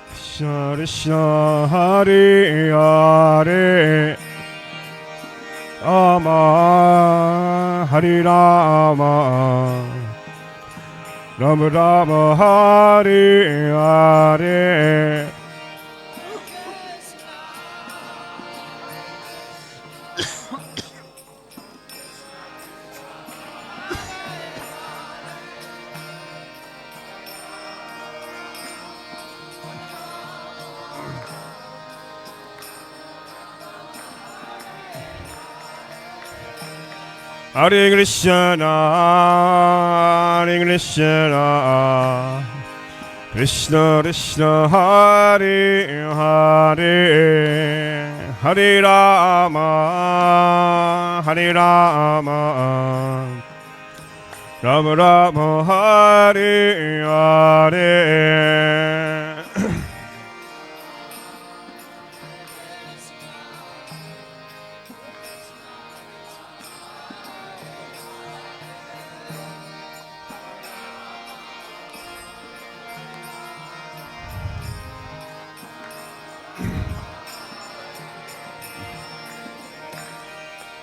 Krishna Krishna, Hare Hare, Rama, Hare Rama, Rama Rama, Hare Hare. Hare Krishna, Krishna Krishna, Hare Hare, Hare Rama, Rama Rama, Hare Hare.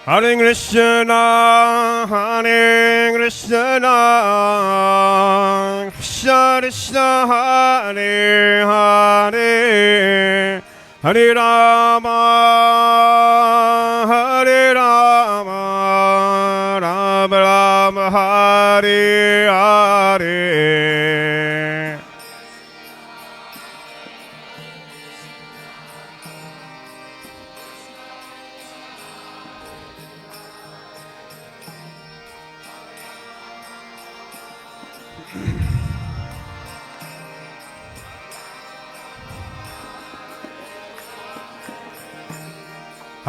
Hare Krishna, Krishna Krishna, Hare Hare, Hare Rama, Rama Rama, Hare Hare.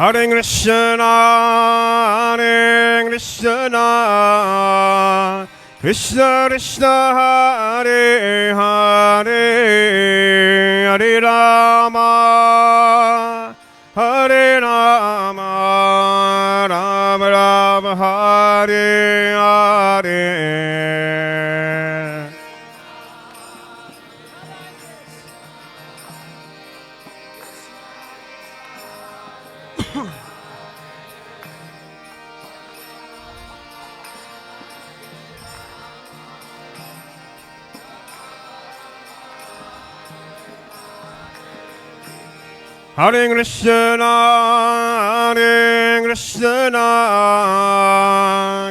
Hare Krishna, Krishna Krishna Hare Hare Hare Rama Hare Rama Rama Rama Hare Hare Hare Krishna, Hare Krishna,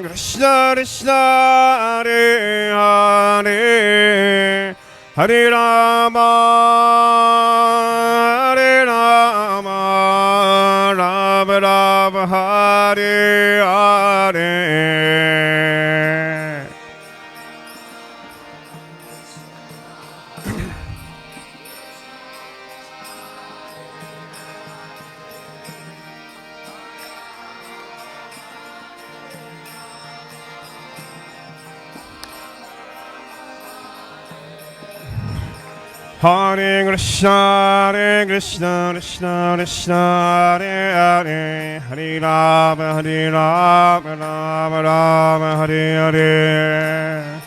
Krishna Krishna, Hare Hare, Hare Rama, Hare Rama, Rama Rama, Hare Hare. Hare Krishna, Hare Krishna, Krishna Krishna, Hare Hare, Hare Rama, Hare Rama, Rama Rama, Hare Hare.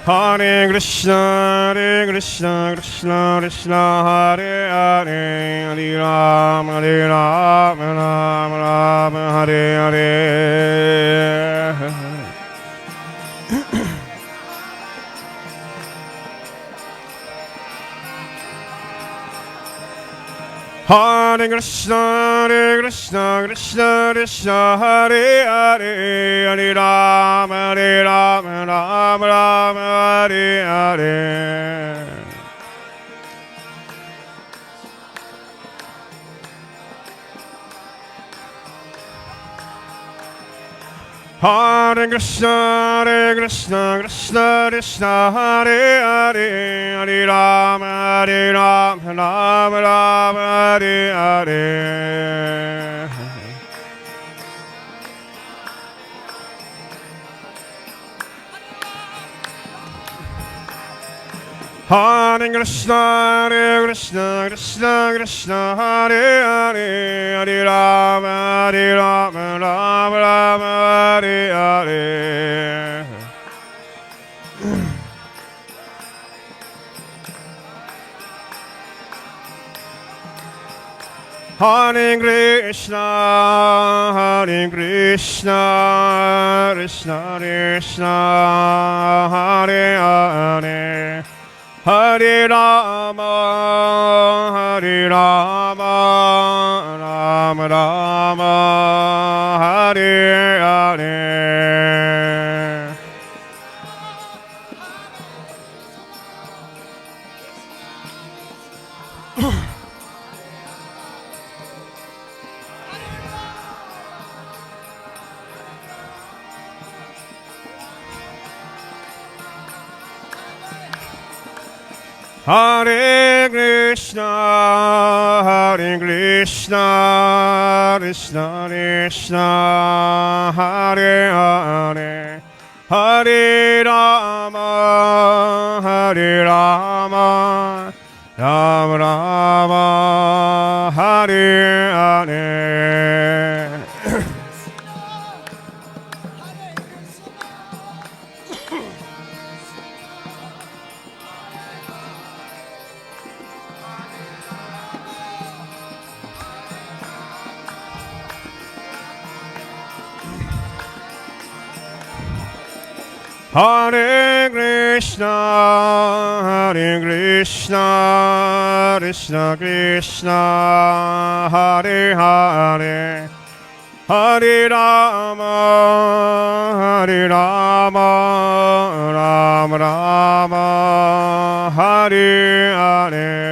Hare Krishna, Hare Krishna, Krishna Krishna, Hare Hare, Hare Rama, Hare Rama, Rama Rama, Hare Hare. Hare Krishna, Hare Krishna, Krishna Krishna, Hare Hare, Hare Rama, Hare Rama, Rama Rama, Hare Hare. Hare Krishna, Hare Krishna, Krishna Krishna, Hare Hare, Hare Rama, Hare Rama, Rama Rama, Hare Hare. Hare Krishna, Hare Krishna, Krishna Krishna, Hare Hare, Hare Rama, Hare Rama, Rama Rama, Hare Hare. Hare Krishna, Hare Krishna, Krishna Krishna, Hare Hare, Hare Rama, Hare Rama, Rama Rama, Hare Hare. Hare Krishna, Hare Krishna, Krishna Krishna, Hare Hare, Hare Rama, Hare Rama, Rama Rama, Hare Hare. Hare Krishna, Hare Krishna, Krishna Krishna, Hare Hare, Hare Rama, Hare Rama, Rama Rama, Hare Hare.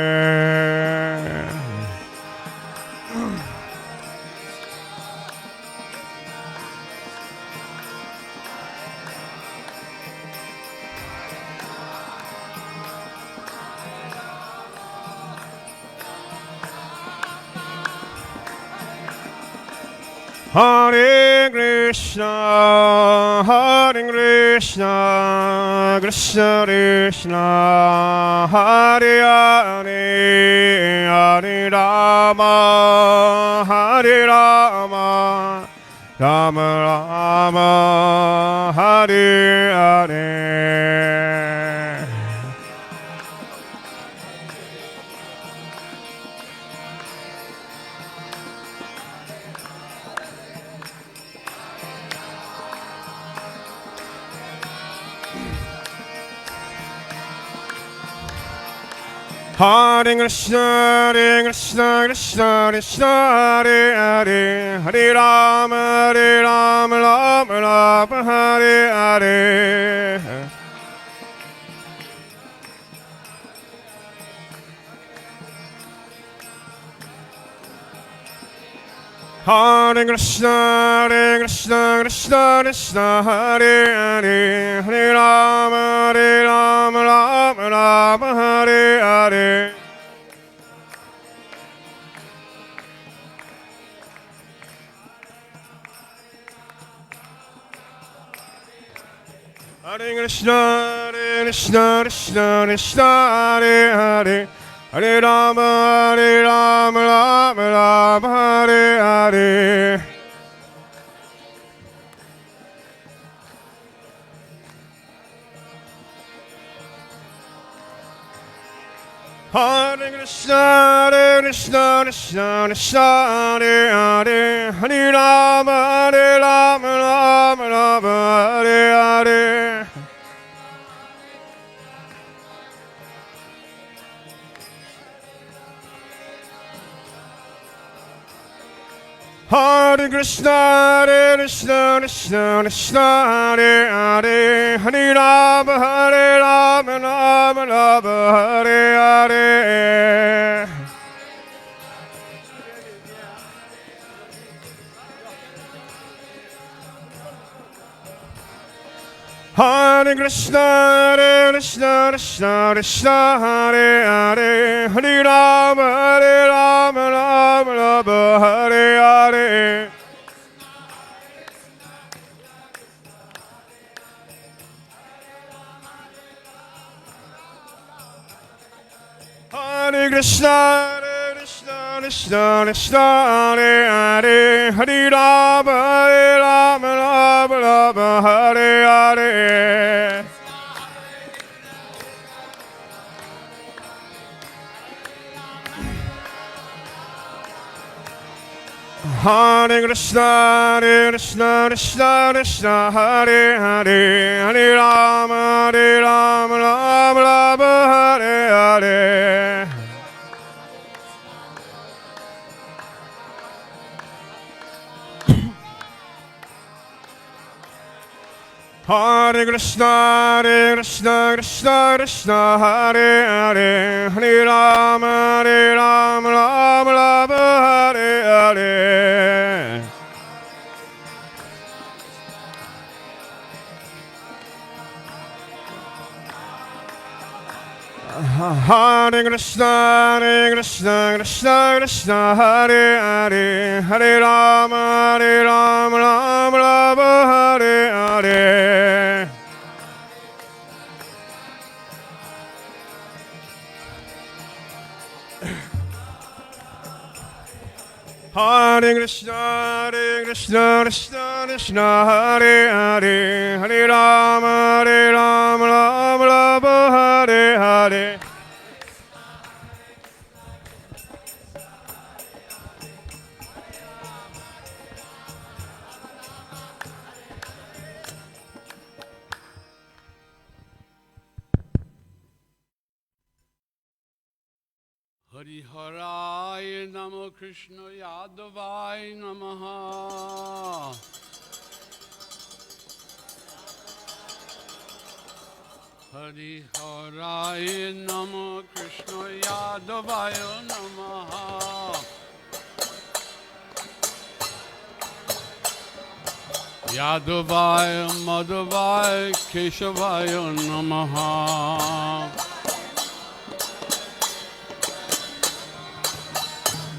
Hare Krishna, Hare Krishna, Krishna Krishna, Hare Hare, Hare Rama, Hare Rama, Rama Rama, Hare Hare. Hare Krishna, Hare Krishna, Krishna Krishna, Hare Hare, Hare Rama, Rama Rama, Hare Hare. Hare Krishna, Krishna Krishna, Hare Hare, Hare Rama, Rama, Hare Hare. Hare Krishna, Krishna Krishna, Hare Hare, Hare Rama, Rama, Hare Hare. Hare Krishna, Krishna Krishna, Hare Hare, Hare Rama, Rama, Hare Hare. Hare Krishna, Krishna Krishna, Hare Hare, Hare Rama, Rama, Hare Hare. Hare Krishna, Krishna Krishna, Hare Hare, Hare Rama, Rama, Hare Hare. Hare Krishna, Krishna Krishna, Hare Hare, Hare Rama, Hare Hare. Hare Krishna, Krishna, Hare Hare, Hare Rama, Rama, Hare Hare. Hare Krishna, Krishna, Hare Hare, Hare Rama, Rama, Hare Hare. Hare Krishna, Krishna, Hare Hare, Hare Rama, Rama, Hare Hare. Hare Krishna, Krishna, Hare Hare, Hare Rama, Rama, Hare Hare. Hariharaya Namo Krishna Yadavaya Namaha. Hariharaya Namo Krishna Yadavaya Namaha. Yadavaya Madhavaya Keshavaya Namaha.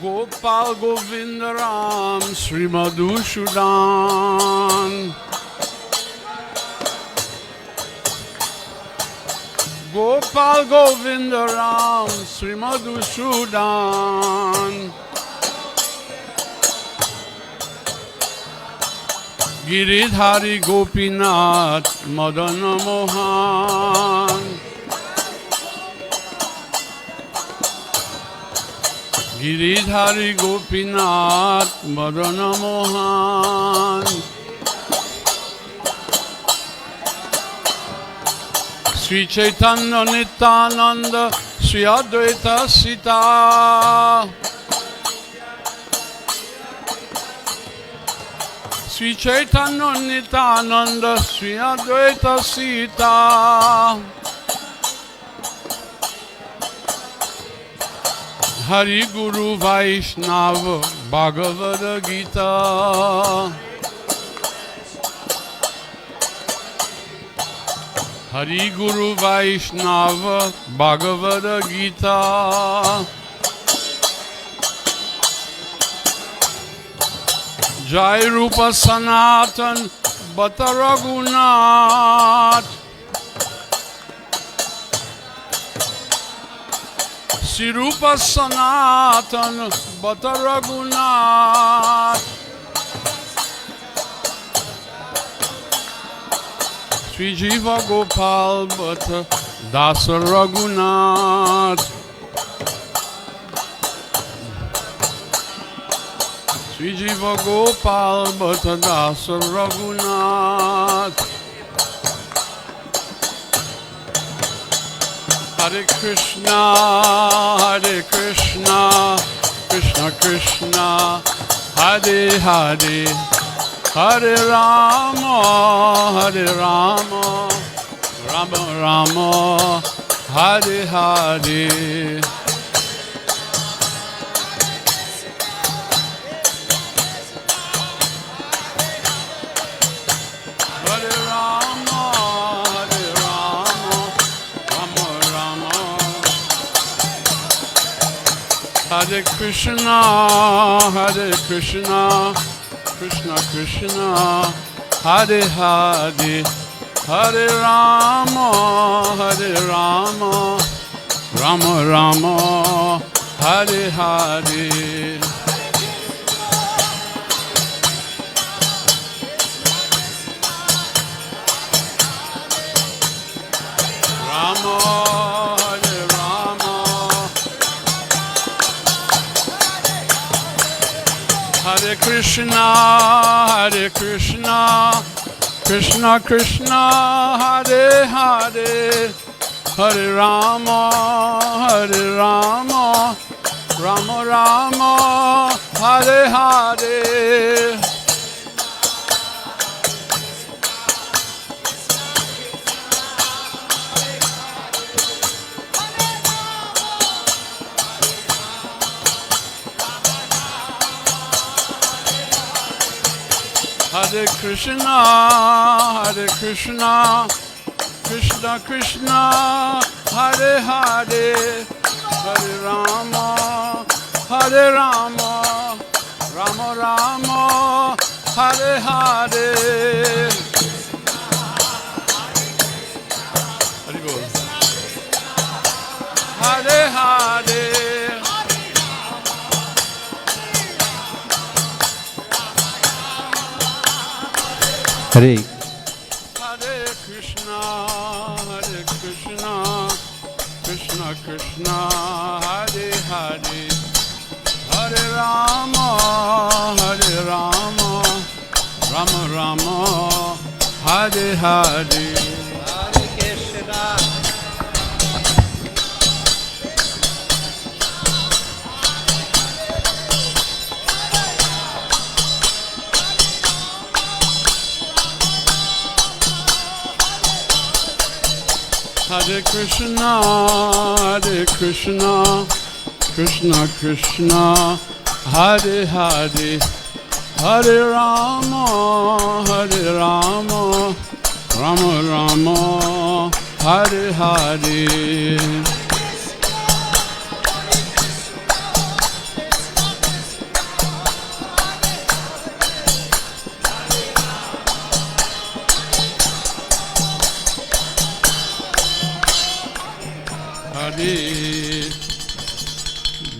Gopal Govinda Ram Sri Madhusudan. Gopal Govinda Ram Sri Madhusudan. Giridhari Gopinath Madana Mohan. Giridhari Gopinath Madana Mohan. Sri Chaitanya Nityananda Sri Advaita Sita. Sri Chaitanya Nityananda Sri Advaita Sita. Hari Guru Vaishnava Bhagavad Gita. Hari Guru Vaishnava Bhagavad Gita. Jai Rupa Sanatan Bata Raghunath. Sri Rupa Sanatan Bata Raghunath. Sri Jiva Gopal Bata Dasa Raghunath. Sri Jiva Gopal Bata Dasa Raghunath. Hare Krishna, Krishna Krishna, Hare Hare, Hare Rama, Rama Rama, Hare Hare. Hare Krishna, Krishna Krishna, Hare Hare, Hare Rama, Rama Rama, Hare Hare. Rama, Hare Rama, Hare Krishna, Krishna Krishna, Hare Hare, Hare Rama, Rama Rama, Hare Hare. Hare Krishna, Krishna Krishna, Hare Hare, Hare Rama, Rama Rama, Hare Hare. Hare Bol. Hare Hare. Hare Hare Krishna, Krishna Krishna, Hare Hare, Hare Rama, Rama Rama, Hare Hare. Hare Krishna. Hare Krishna, Krishna Krishna, Hare Hare, Hare Rama, Rama Rama, Hare Hare.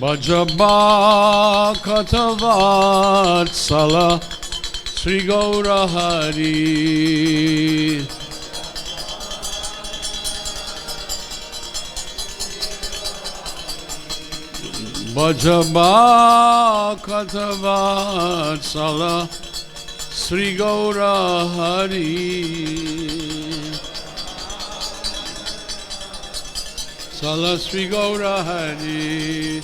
Bhajaba Katavatsala Sri Gaura Hari. Bhajaba Katavatsala Sri Gaura Hari. Sala Sri Gaura Hari.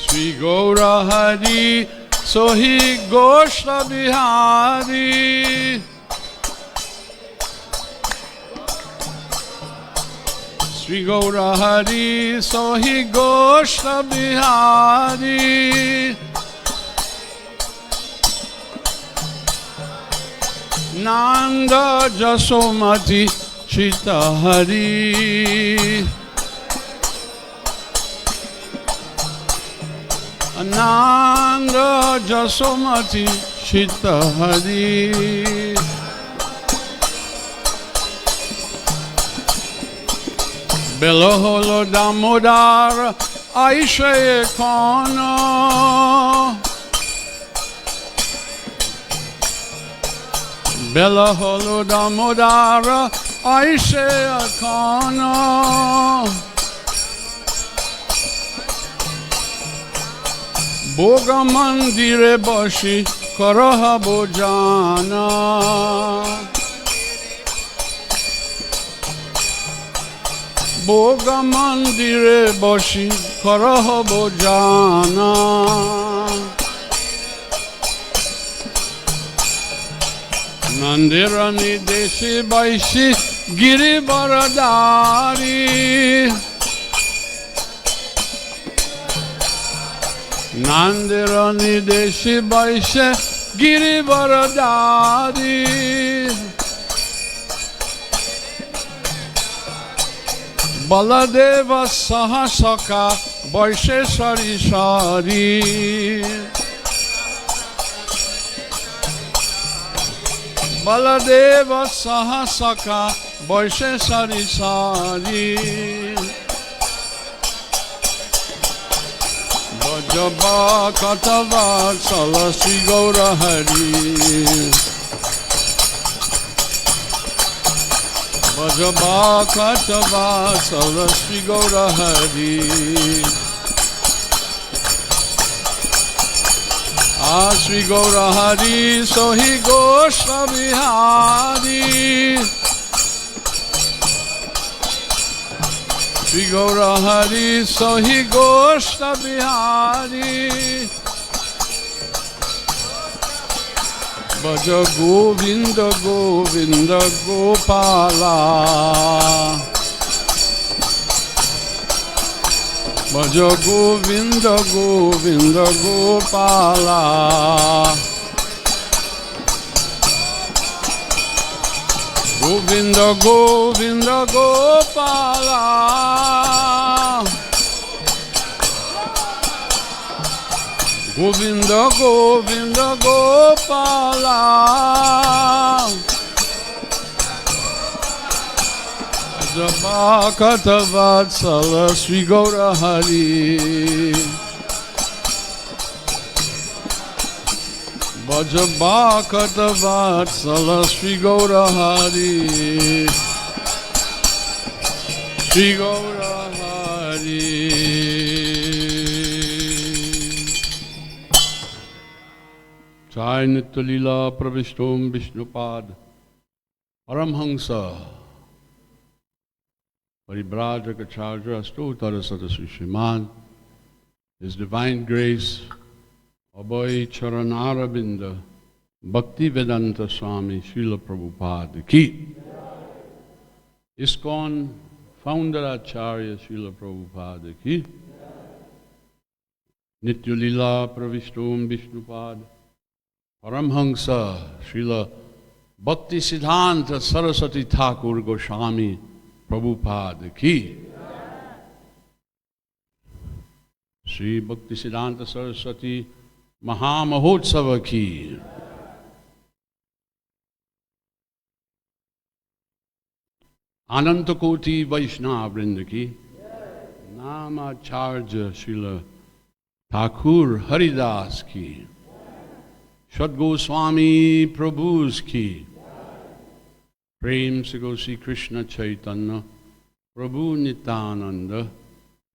Sri Gaura Hari, Sohi Goshta Bihari. Sri Gaura Hari, Sohi Goshta Bihari. Nanda Jasomati Chita Hari. Ananda Jasomati Chita Hari. Beloholo Damodar ISKCON. Beloholo Damodar ISKCON. Boga mandire bashi karaha bojana. Boga mandire bashi karaha bojana. Nandirani deshi baishi giri baradari. Nandirani deshi baishe giri baradari. Baladeva sahasaka baishe sari sari. Baladeva sahasaka baishe sari sari. Bhajaba Katavatsala Sri Gaura Hari. Bhajaba Katavatsala Sri Gaura Hari. Sri Gaura Hari Sohi Goshta Bihari. Sri Gaura Hari Sohi Goshta Bihari. Bhaja Govinda Govinda Gopala. Bhaja Govinda Govinda Gopala. Govinda Govinda Gopala. Govinda Govinda Gopala. Bhajaba Katavatsala Sri Gaura Hari. Bhajaba Katavatsala Sri Gaura Hari. Sri Gaura Hari. Jai Nitya Leela Pravishtom Vishnupad Paramhamsa Paribrajacharya Astotara Sadasri Sriman. His Divine Grace Abhay Charanarabinda Bhaktisiddhanta Swami Srila Prabhupada Ki. ISKCON Founder Acharya Srila Prabhupada Ki. Nitya Leela Pravishtom Vishnupad Paramhamsa Srila Bhaktisiddhanta Sarasvati Thakura Goswami Prabhupada Ki. Sri Bhaktisiddhanta Saraswati Mahamahotsava Ki. Anantakoti Vaishnava Vrinda Ki. Namacharya Srila Thakur Haridas ki, Shad Goswami Prabhu's ki, Prem se go Sri Krishna Chaitanya, Prabhu Nityananda,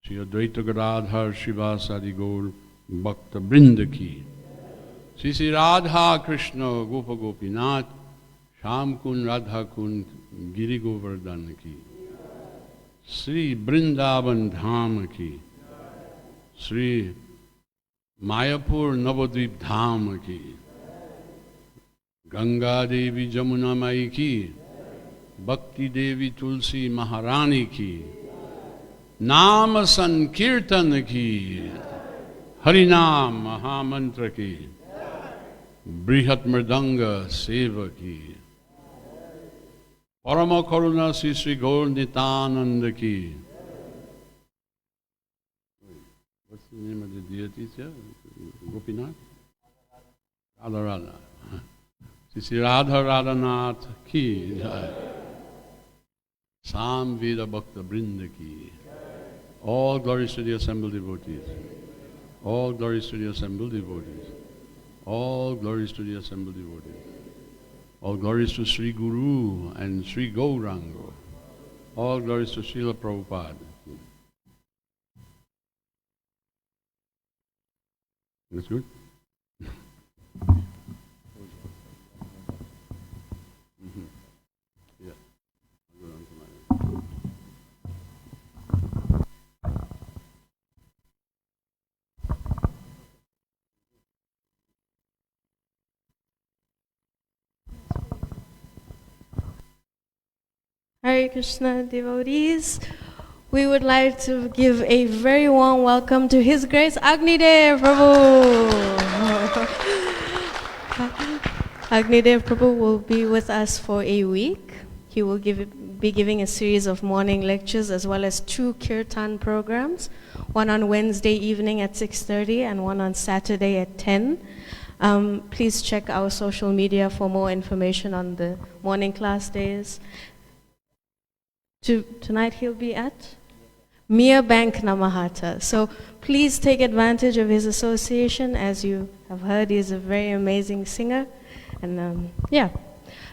Sri Advaita Gadadhar Srivasadi Gaur Bhakta Brinda ki, Sri Sri Radha Krishna Gopa Gopinath, Sham Kun Radha Kun Giri Govardhan ki, Sri Brindavan Dham ki, Sri Mayapur Navadvip Dham ki, Ganga Devi Jamuna Mai ki, Bhakti Devi Tulsi Maharani ki, Nama Sankirtan ki, Harinam Mahamantra ki, Brihat Mridanga Seva ki, Parama Karuna Sri Sri Gaur Nitananda ki. What's the name of the deities here? Gopinath? Radha Radha. Sri Sri Radha Radhanath ki jai. Sam Veda Bhakta Brinda ki. All glories to the assembled devotees. All glories to the assembled devotees. All glories to the assembled devotees. All glories to Sri Guru and Sri Gauranga. All glories to Srila Prabhupada. That's good? Yeah. Hare Krishna devotees, we would like to give a very warm welcome to His Grace Agnidev Prabhu. Agnidev Prabhu will be with us for a week. He will be giving a series of morning lectures as well as 2 kirtan programs, one on Wednesday evening at 6:30 and one on Saturday at 10. Please check our social media for more information on the morning class days. Tonight he'll be at Mia Bank Namahata. So please take advantage of his association. As you have heard, he's a very amazing singer. And yeah,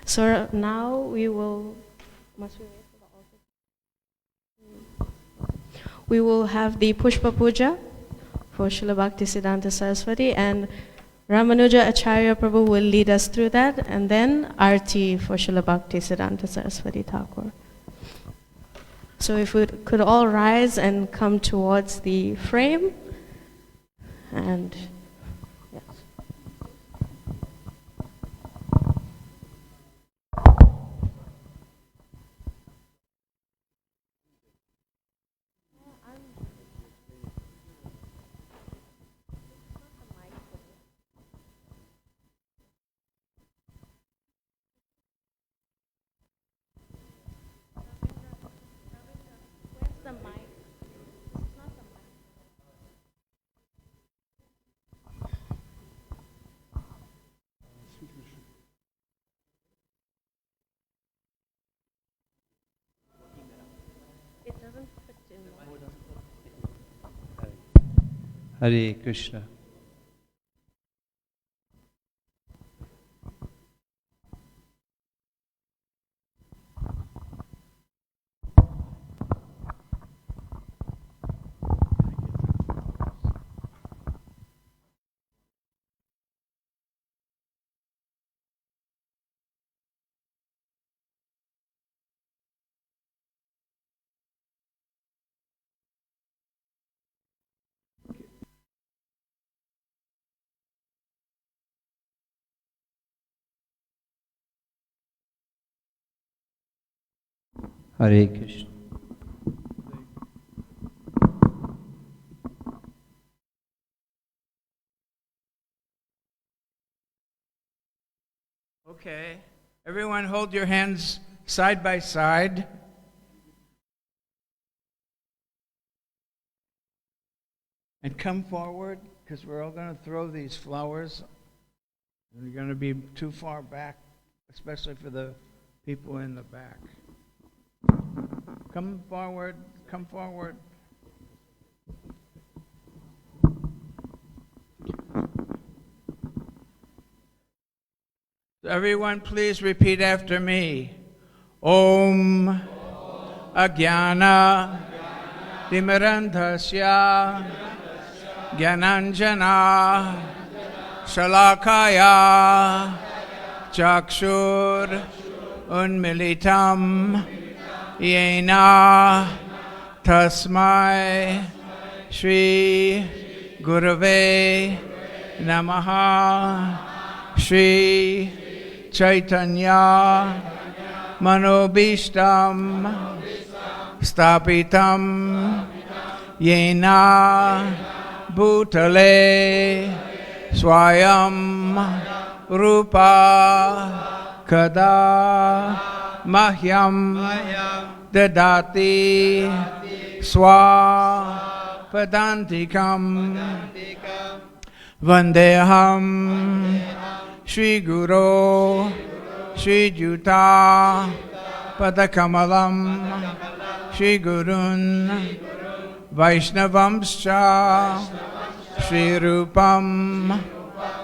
so now we will, must we wait for the altar? We will have the Pushpa Puja for Srila Bhaktisiddhanta Sarasvati, and Ramanuja Acharya Prabhu will lead us through that, and then Arti for Srila Bhaktisiddhanta Sarasvati Thakura. So if we could all rise and come towards the frame, and yes. Hare Krishna. Hare Krishna. Okay, everyone hold your hands side by side. And come forward, because we're all going to throw these flowers. And we're going to be too far back, especially for the people in the back. Come forward, come forward. Everyone please repeat after me. Om Ajnana Timirandhasya Gyananjana Shalakaya Chakshur Unmilitam Yena Tasmai Shri Gurave Namaha Shri Chaitanya Manobishtam Stapitam Yena Bhutale Swayam Rupa Kada Mahyam Dadati Swa Padantikam Vandeham Shri Guru Shri Juta Padakamalam Shri Gurun Vaishnavamscha Shri Rupam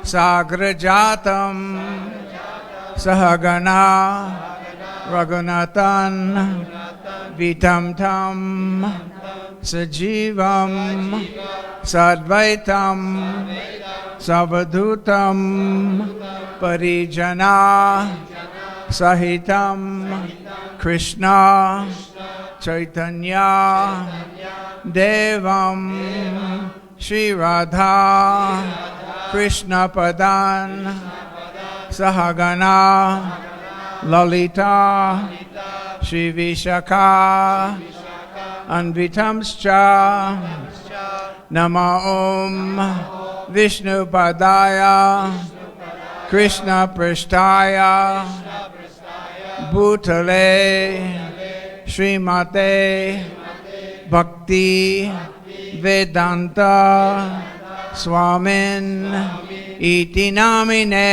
Sagrajatam Sahagana Raghunathan Vitam Tam Sajivam Sadvaitam Savadhutam Parijana Sahitam Krishna Chaitanya Devam Shri Radha Krishna Padan Sahagana Lalita Shri Vishakha Anvitamscha Nama Om Vishnu Padaya Krishna Prishtaya Bhutale Srimate Bhakti Vedanta Swamin Iti Namine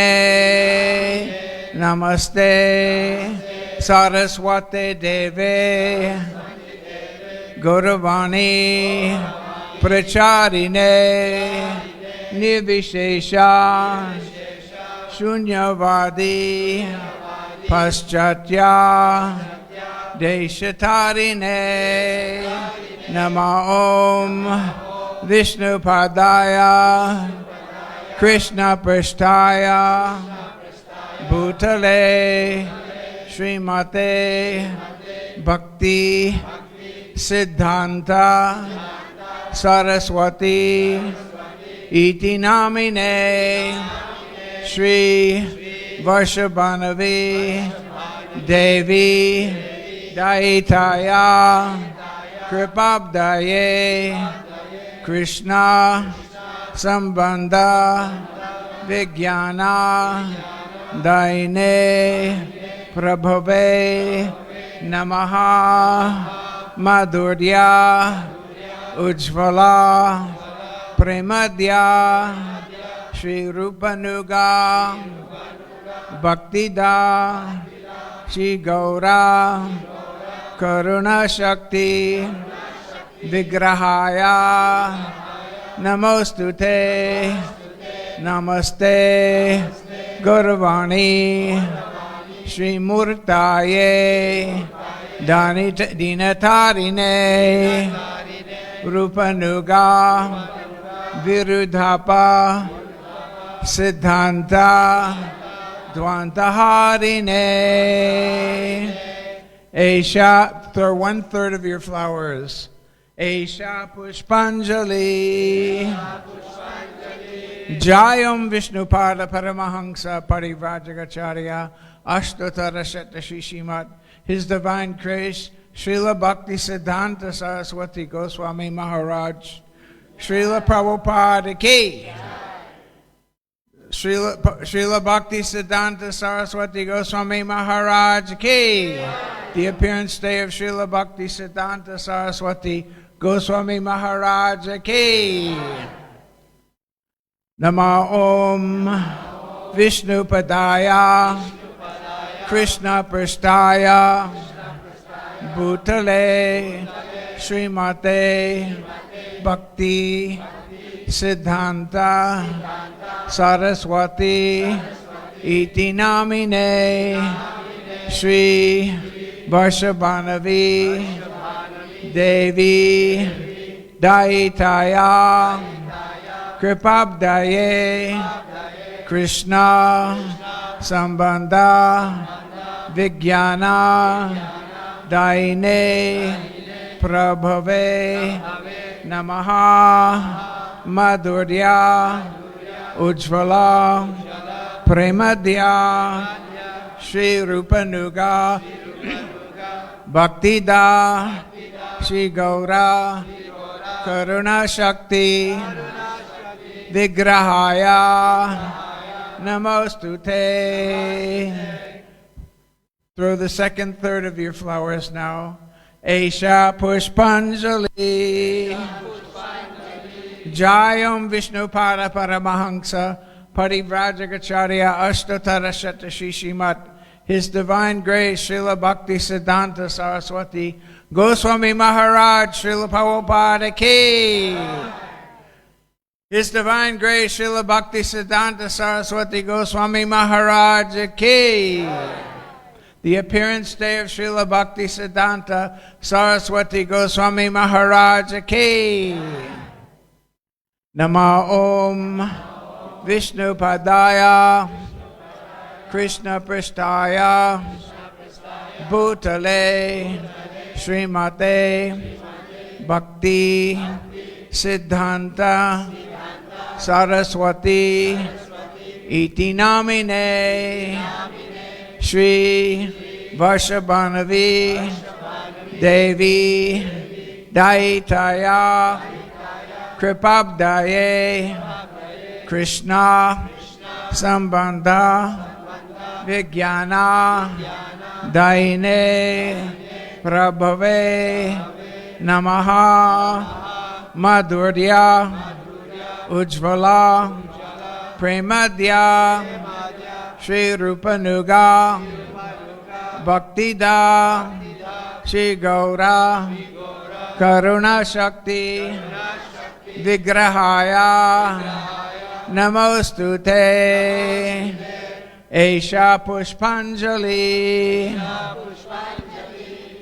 Namaste Saraswati Deve Gauravani Pracharine Nivishesha Shunyavadi Paschatya Deshatarine Nama Om Vishnu Padaya Krishna Prishtaya Bhutale Srimate Bhakti Siddhanta Saraswati Iti Namine Shri Varshabhanavi Devi Daitaya Kripabdaye Krishna Sambandha Vijnana Daine Prabhave Namaha Madhurya Ujjvala Premadya Shri Rupanuga Bhaktida Shri Gaura Karuna Shakti Vigrahaya Namostute Namaste Gauravani Shri Murtaye Dinatarine Rupanuga Virudhapa Siddhanta Dvantaharine Esha, throw 1/3 of your flowers. Esha Pushpanjali Jayam Vishnupada Paramahamsa Parivrajagacharya Ashtotara Shatashishimad His Divine Grace Srila Bhaktisiddhanta Saraswati Goswami Maharaj Srila Prabhupada Ki Srila Bhaktisiddhanta Saraswati Goswami Maharaj Ki The appearance day of Srila Bhaktisiddhanta Saraswati Goswami Maharaj Ki Nama Om Vishnu Padaya Krishna Prishtaya Bhutale Srimate Bhakti Siddhanta Saraswati iti namine Shri Varshabhanavi Devi Daitaya Kripabdaye Krishna Sambandha Vijnana Daine Prabhave Namaha Madhurya Ujjvala Premadya Shri Rupanuga Bhaktida Shri Gaura Karuna Shakti Vigrahaya Namostute. Throw the second third of your flowers now. Esha Pushpanjali Jayam Vishnupada Paramahamsa Parivrajagacharya Ashtatara Shatashishimat. His Divine Grace Srila Bhaktisiddhanta Sarasvati Goswami Maharaj Srila Prabhupada Ki. His Divine Grace Srila Bhaktisiddhanta Saraswati Goswami Maharaj Ki. The appearance day of Srila Bhaktisiddhanta Saraswati Goswami Maharaj Ki. Nama Om Vishnu Padaya Krishna Prasthaya Bhutale Srimate Bhakti Siddhanta Saraswati iti namine Shri Varshabhanavi Devi Daitaya Kripabdaye Krishna Sambandha Vijnana Daine Prabhave Namaha Madhurya Ujjvala Premadya Shri Rupanuga Bhaktida Shri Gaura Karuna Shakti Vigrahaya Namostute. Esha Pushpanjali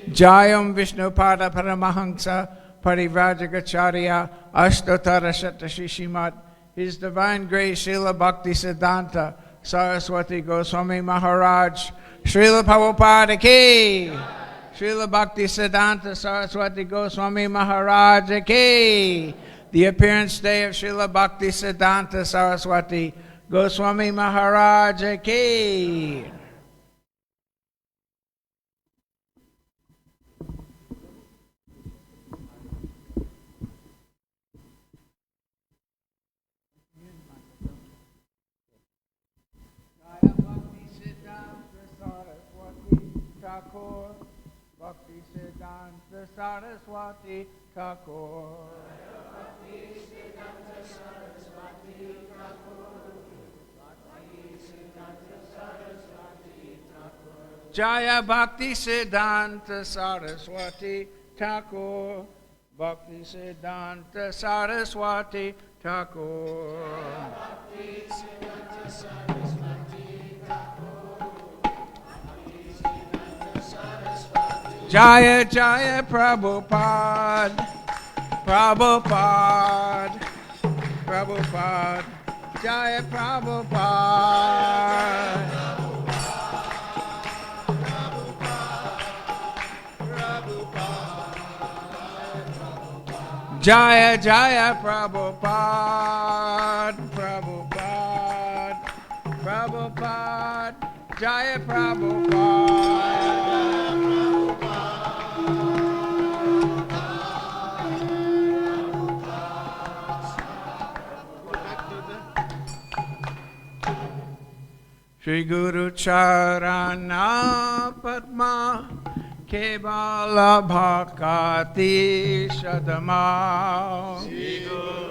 Jayam Vishnupada Paramahamsa Parivrajagacharya Ashtatara Shatashishimat. His Divine Grace Srila Bhaktisiddhanta Saraswati Goswami Maharaj Srila Prabhupada Ki. Srila Bhaktisiddhanta Saraswati Goswami Maharaj Ki. The appearance day of Srila Bhaktisiddhanta Saraswati Goswami Maharaj Ki. Bhaktisiddhanta Saraswati Thakur. Jaya Bhaktisiddhanta Saraswati Thakur. Bhaktisiddhanta Saraswati Thakur. Jaya Jaya Prabhupada, Prabhupada, Prabhupada, Jaya Prabhupada. Jaya Jaya Prabhupada, Prabhupada, Prabhupada, Jaya Prabhupada. Shri Guru Charana Padma Kevala Bhakati Shadama. Shri Guru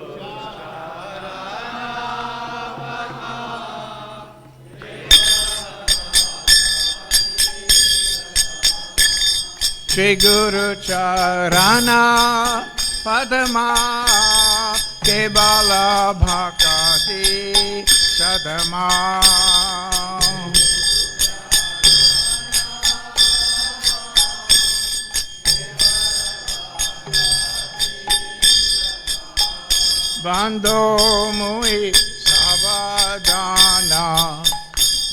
Shri Guru Charana Padma Kevala Bhakati Sadama Bando Mui Sabadana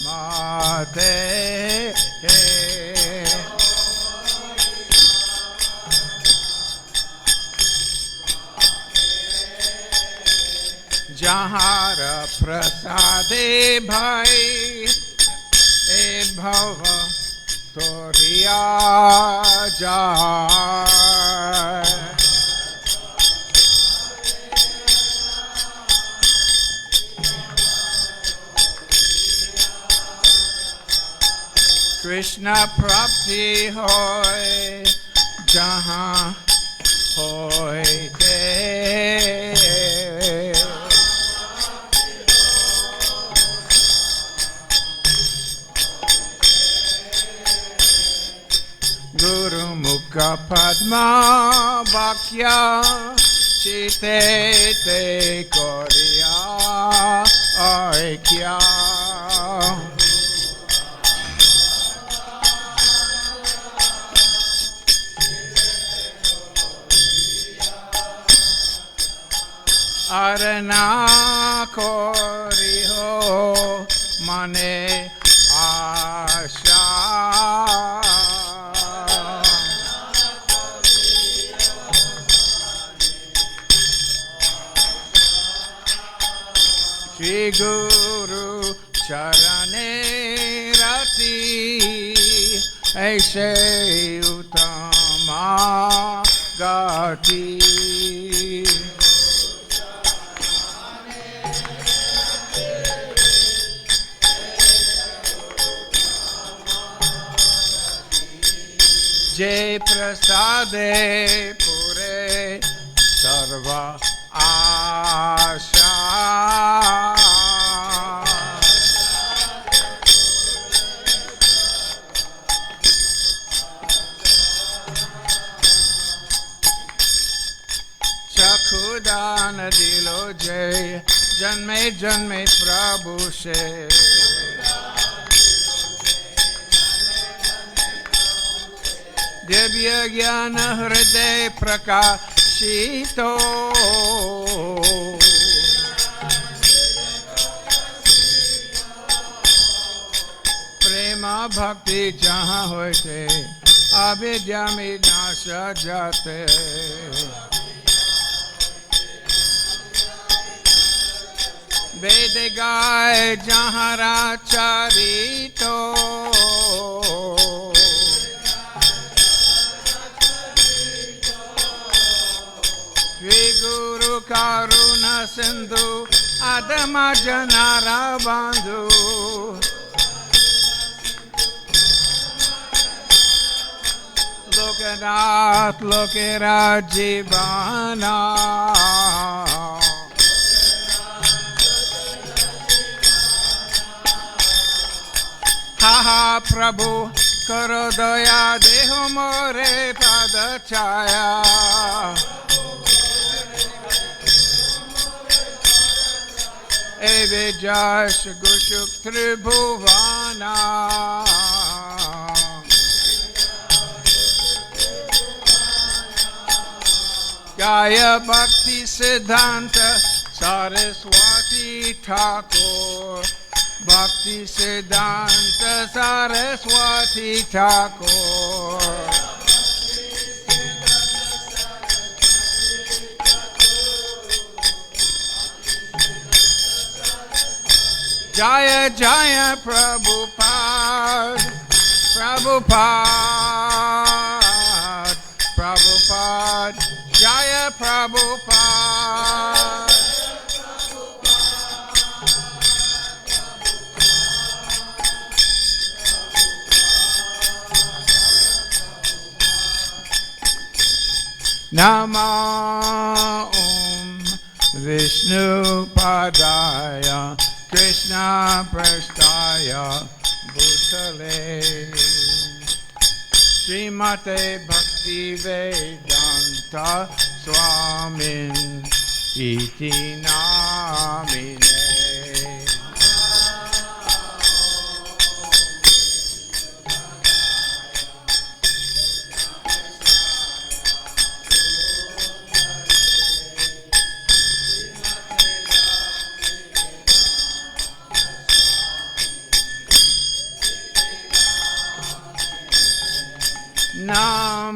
Mate Jahara Prasade Bhai E Bhava Toriya Jai Krishna Prapti Hoy Jahan Hoy Te Guru Mukha Padma Bhakya Chite Te Koriya Aikya Arana Koriho Mane Asha Shri Guru Charane Rati Aise Utama Gati Jai Prasade Pure Sarva Asha Chakhudan Dilo Jai Janme Janme Prabhu Se Divya Jnana Hriday Prakashito Prema Bhakti Jahan Hoite Avidya Mein Nasha Jate Ved Gaye Jahara Charito Guru Karuna Sindhu Adama Janara Bandhu Lokanath Lokera Jivana Ha Prabhu Karo Daya Deho More Pada Chaya Eve Jash Gushuk Tribhuvana Gaya Bhaktisiddhanta Sarasvati Thakur Bhaktisiddhanta Sarasvati Thakur Jaya Jaya Prabhupada Prabhupada Prabhupada Jaya Prabhupada Nama Om Vishnu Padaya Krishna Prasthaya Bhutale Srimate Bhakti Vedanta Swamin Iti Namine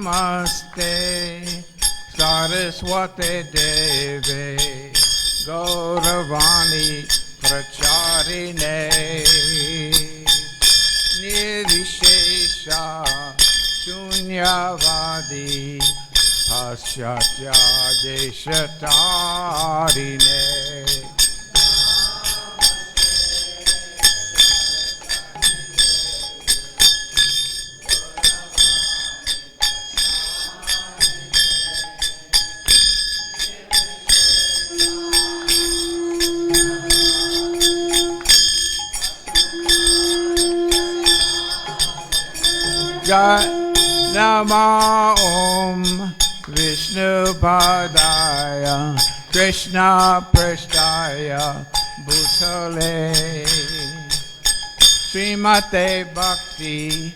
Namaste Saraswati Deve Gauravani Pracharine Nirvishesha Shunyavadi Pasyatya Deshatarine Nama Om Vishnu Padaya Krishna Prasthaya Bhutale Srimate Bhakti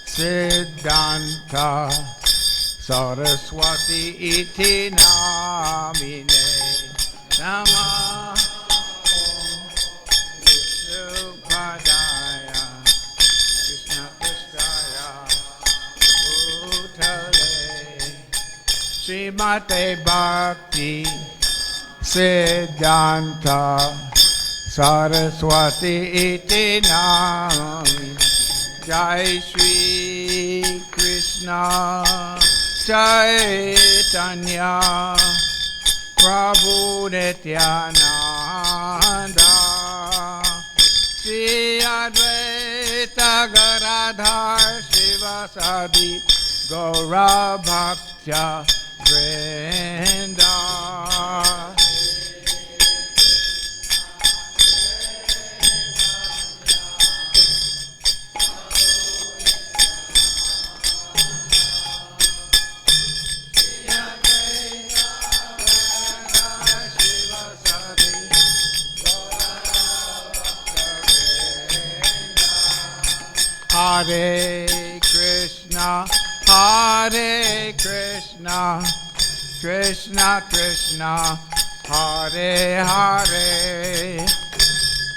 Siddhanta Saraswati iti namine Nama Om Vishnu Padaya Krishna Prasthaya Srimate Bhakti Siddhanta Saraswati iti nami Jai Shri Krishna Chaitanya Prabhu Nityananda Shri Advaita Gadadhar Srivasadi Gaura Bhaktya Vrinda Hare Krishna, Hare Krishna, Krishna Krishna, Hare Hare,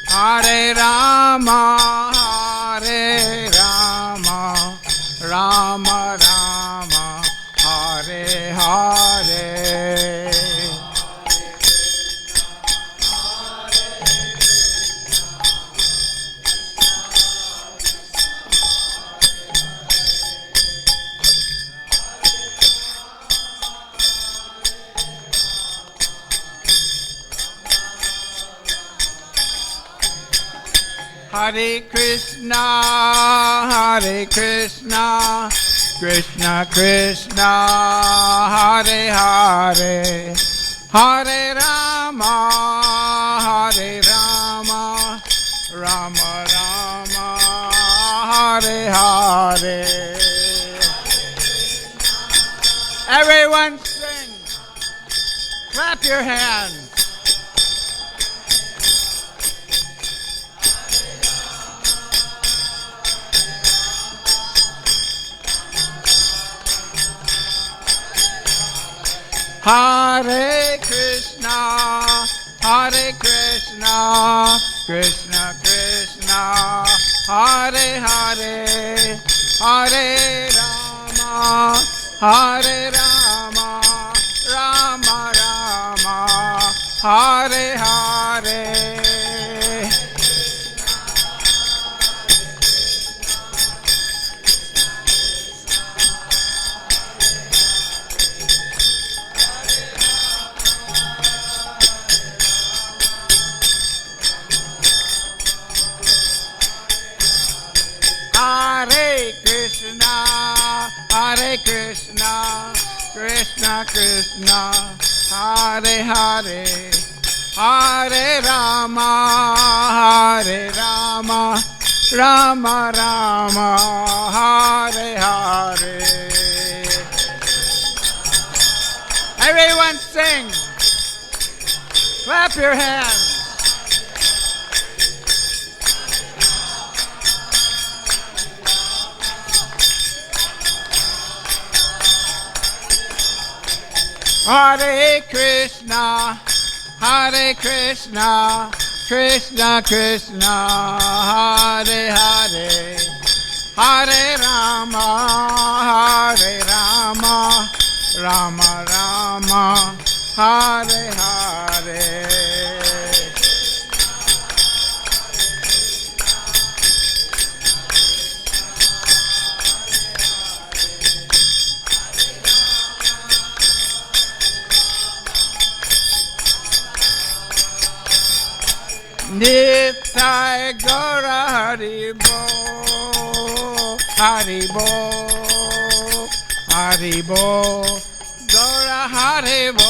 Hare Rama, Hare Rama, Rama Rama, Hare Hare. Hare Krishna, Hare Krishna, Krishna Krishna, Hare Hare, Hare Rama, Hare Rama, Rama Rama, Hare Hare. Everyone sing. Clap your hands. Hare Krishna, Hare Krishna, Krishna Krishna, Hare Hare, Hare Rama, Hare Rama, Rama Rama, Hare Hare. Hare Krishna, Hare Krishna, Krishna Krishna, Hare Hare, Hare Rama, Hare Rama, Rama Rama, Hare Hare. Everyone sing. Clap your hands. Hare Krishna, Hare Krishna, Krishna Krishna, Hare Hare, Hare Rama, Hare Rama, Rama Rama, Hare Hare. Nitai Gaura Hari Bo, Hari Bo, Hari Bo, Gaura Hari Bo.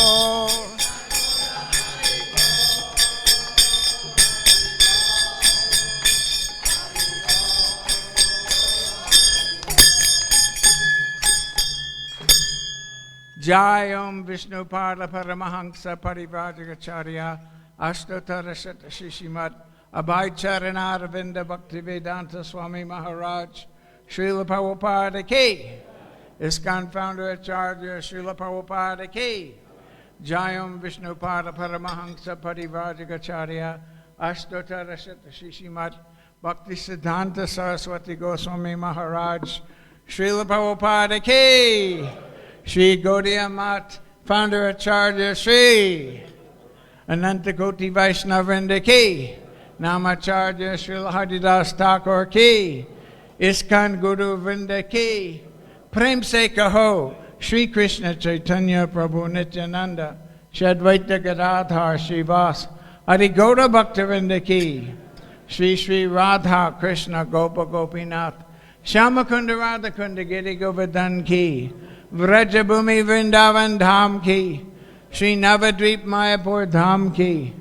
Jayam Vishnu Pada Paramahansa Parivrajagacharya Ashtotara Shishimat Abhay Charana Ravinda Bhaktisiddhanta Swami Maharaj Srila Prabhupada Ki ISKCON Founder Acharya Srila Prabhupada Ki Jayam Vishnu Pada Paramahansa Parivrajagacharya Ashtotara Shishimat Bhaktisiddhanta Sarasvati Goswami Maharaj Srila Prabhupada Ki Shri Gaudiya Mat Founder Acharya Shri Ananta Koti Vaishnavrinda Ki Namacharya Srila Haridas Thakur Ki ISKCON Guru Vrinda Ki Prem Se Kaho Shri Krishna Chaitanya Prabhu Nityananda Shadvaita Gadadhar Shivas Adi Gaura Bhaktivinoda Ki Shri Shri Radha Krishna Gopa Gopinath Shyamakunda Radhakunda Giri Govardhan Ki Vrajabhumi Vrindavan Dham Ki Shri Navadvip Mayapur Dham Ki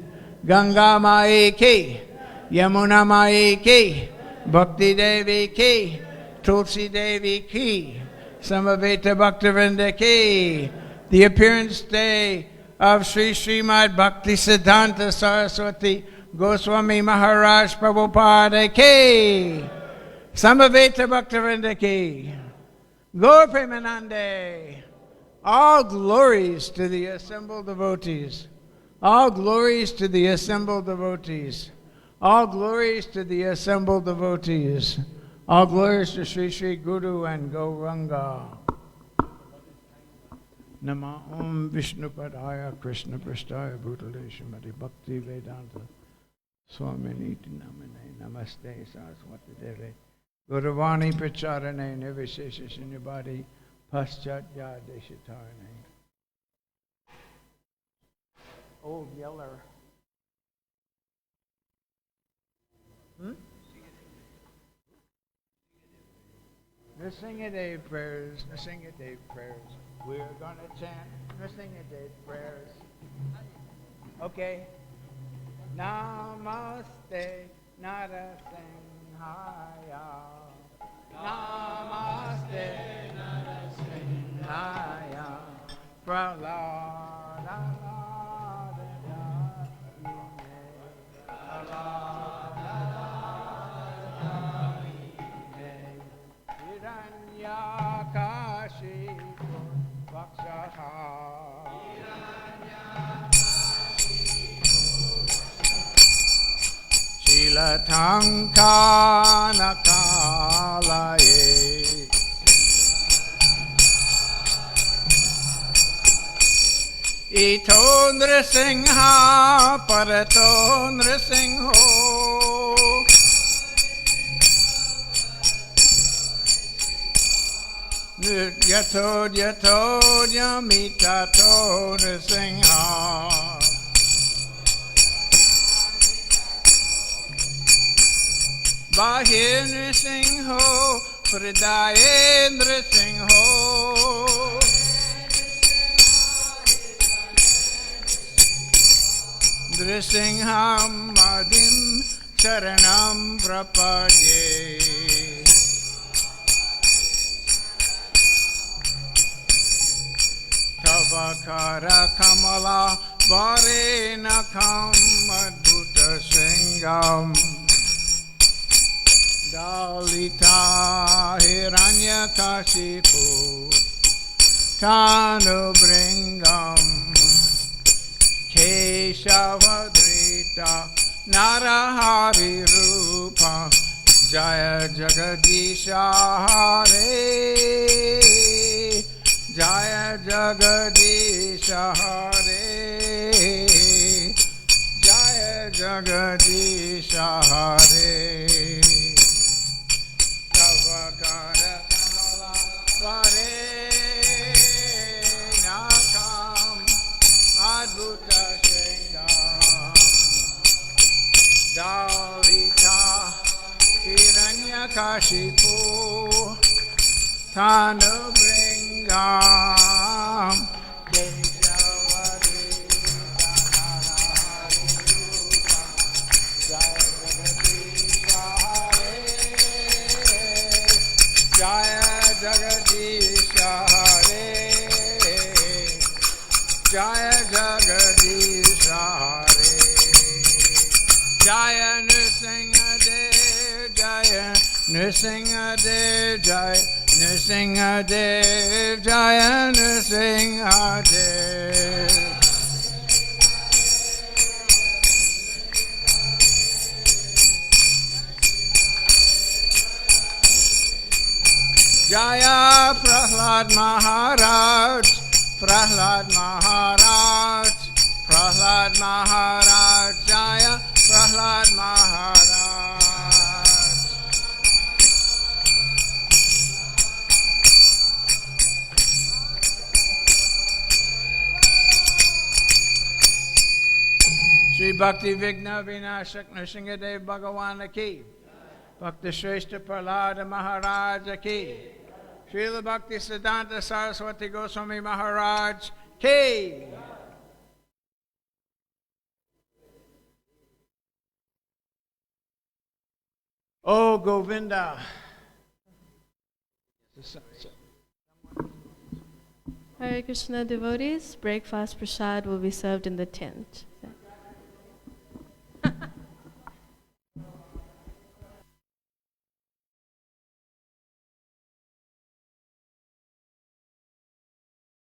Ganga Mai Ki Yamuna Mai Ki Bhakti Devi Ki Tulsi Devi Ki Samaveta Bhaktivinoda Ki. The appearance day of Sri Srimad Bhaktisiddhanta Saraswati Goswami Maharaj Prabhupada Ki Samaveta Bhaktivinoda Ki Gaur Premanande. All glories to the assembled devotees. All glories to the assembled devotees. All glories to the assembled devotees. All glories to Sri Sri Guru and Gauranga. Nama Om Vishnu Padaya Krishna Prasthaya Bhutale Srimati Bhakti Vedanta Swami Niti Namane Namaste Saraswati Deve Guruvani Pracharane Nirvishesha Shunyabadi Paschatya Deshatarane. Old Yeller. The Sing-a-Day prayers, the Sing-a-Day prayers. We're going to chant the Sing-a-Day prayers. Okay. Namaste Narasimhaya. Namaste Narasimhaya. Prahlada Hiranyakashipu Vakshaha Shilathankanakalaye Ito Nrsimha Parato Nrsimho Yato Yamitato Nrsimha Bahir Nrsimho Hridaye Nrsimho Nrsimham Madhim Sharanam Prapadye Tavakara Kamala Varenakam Adbhuta Singam Dalita Hiranyakashipu Tanu Bringam Keshavadrita Narahari Rupa Jaya Jagadisha Hare, Jaya Jagadisha Hare, Jaya Jagadisha Hare. Tavakara Kamala Vare Nakam Adbhuta Shengam Dalita Hiranyakashipu Tanubringam Kejavadi Jaya Jagadisha Hare, Jaya Jagadisha Hare, Jaya Nrsingadev, Jaya Nrsingadev, Jaya Nrsingadev, Jaya Nrsingadev. Jaya Prahlad Maharaj, Prahlad Maharaj, Prahlad Maharaj, Jaya Prahlad Maharaj. Shri Bhakti Vigna Vinashak Nrsingadev Bhagavan Ki, Bhakti Shrestha Prahlada Maharaj Ki, Srila Bhaktisiddhanta Sarasvati Goswami Maharaj Ki. Oh Govinda. Hare Krishna devotees, breakfast prasad will be served in the tent.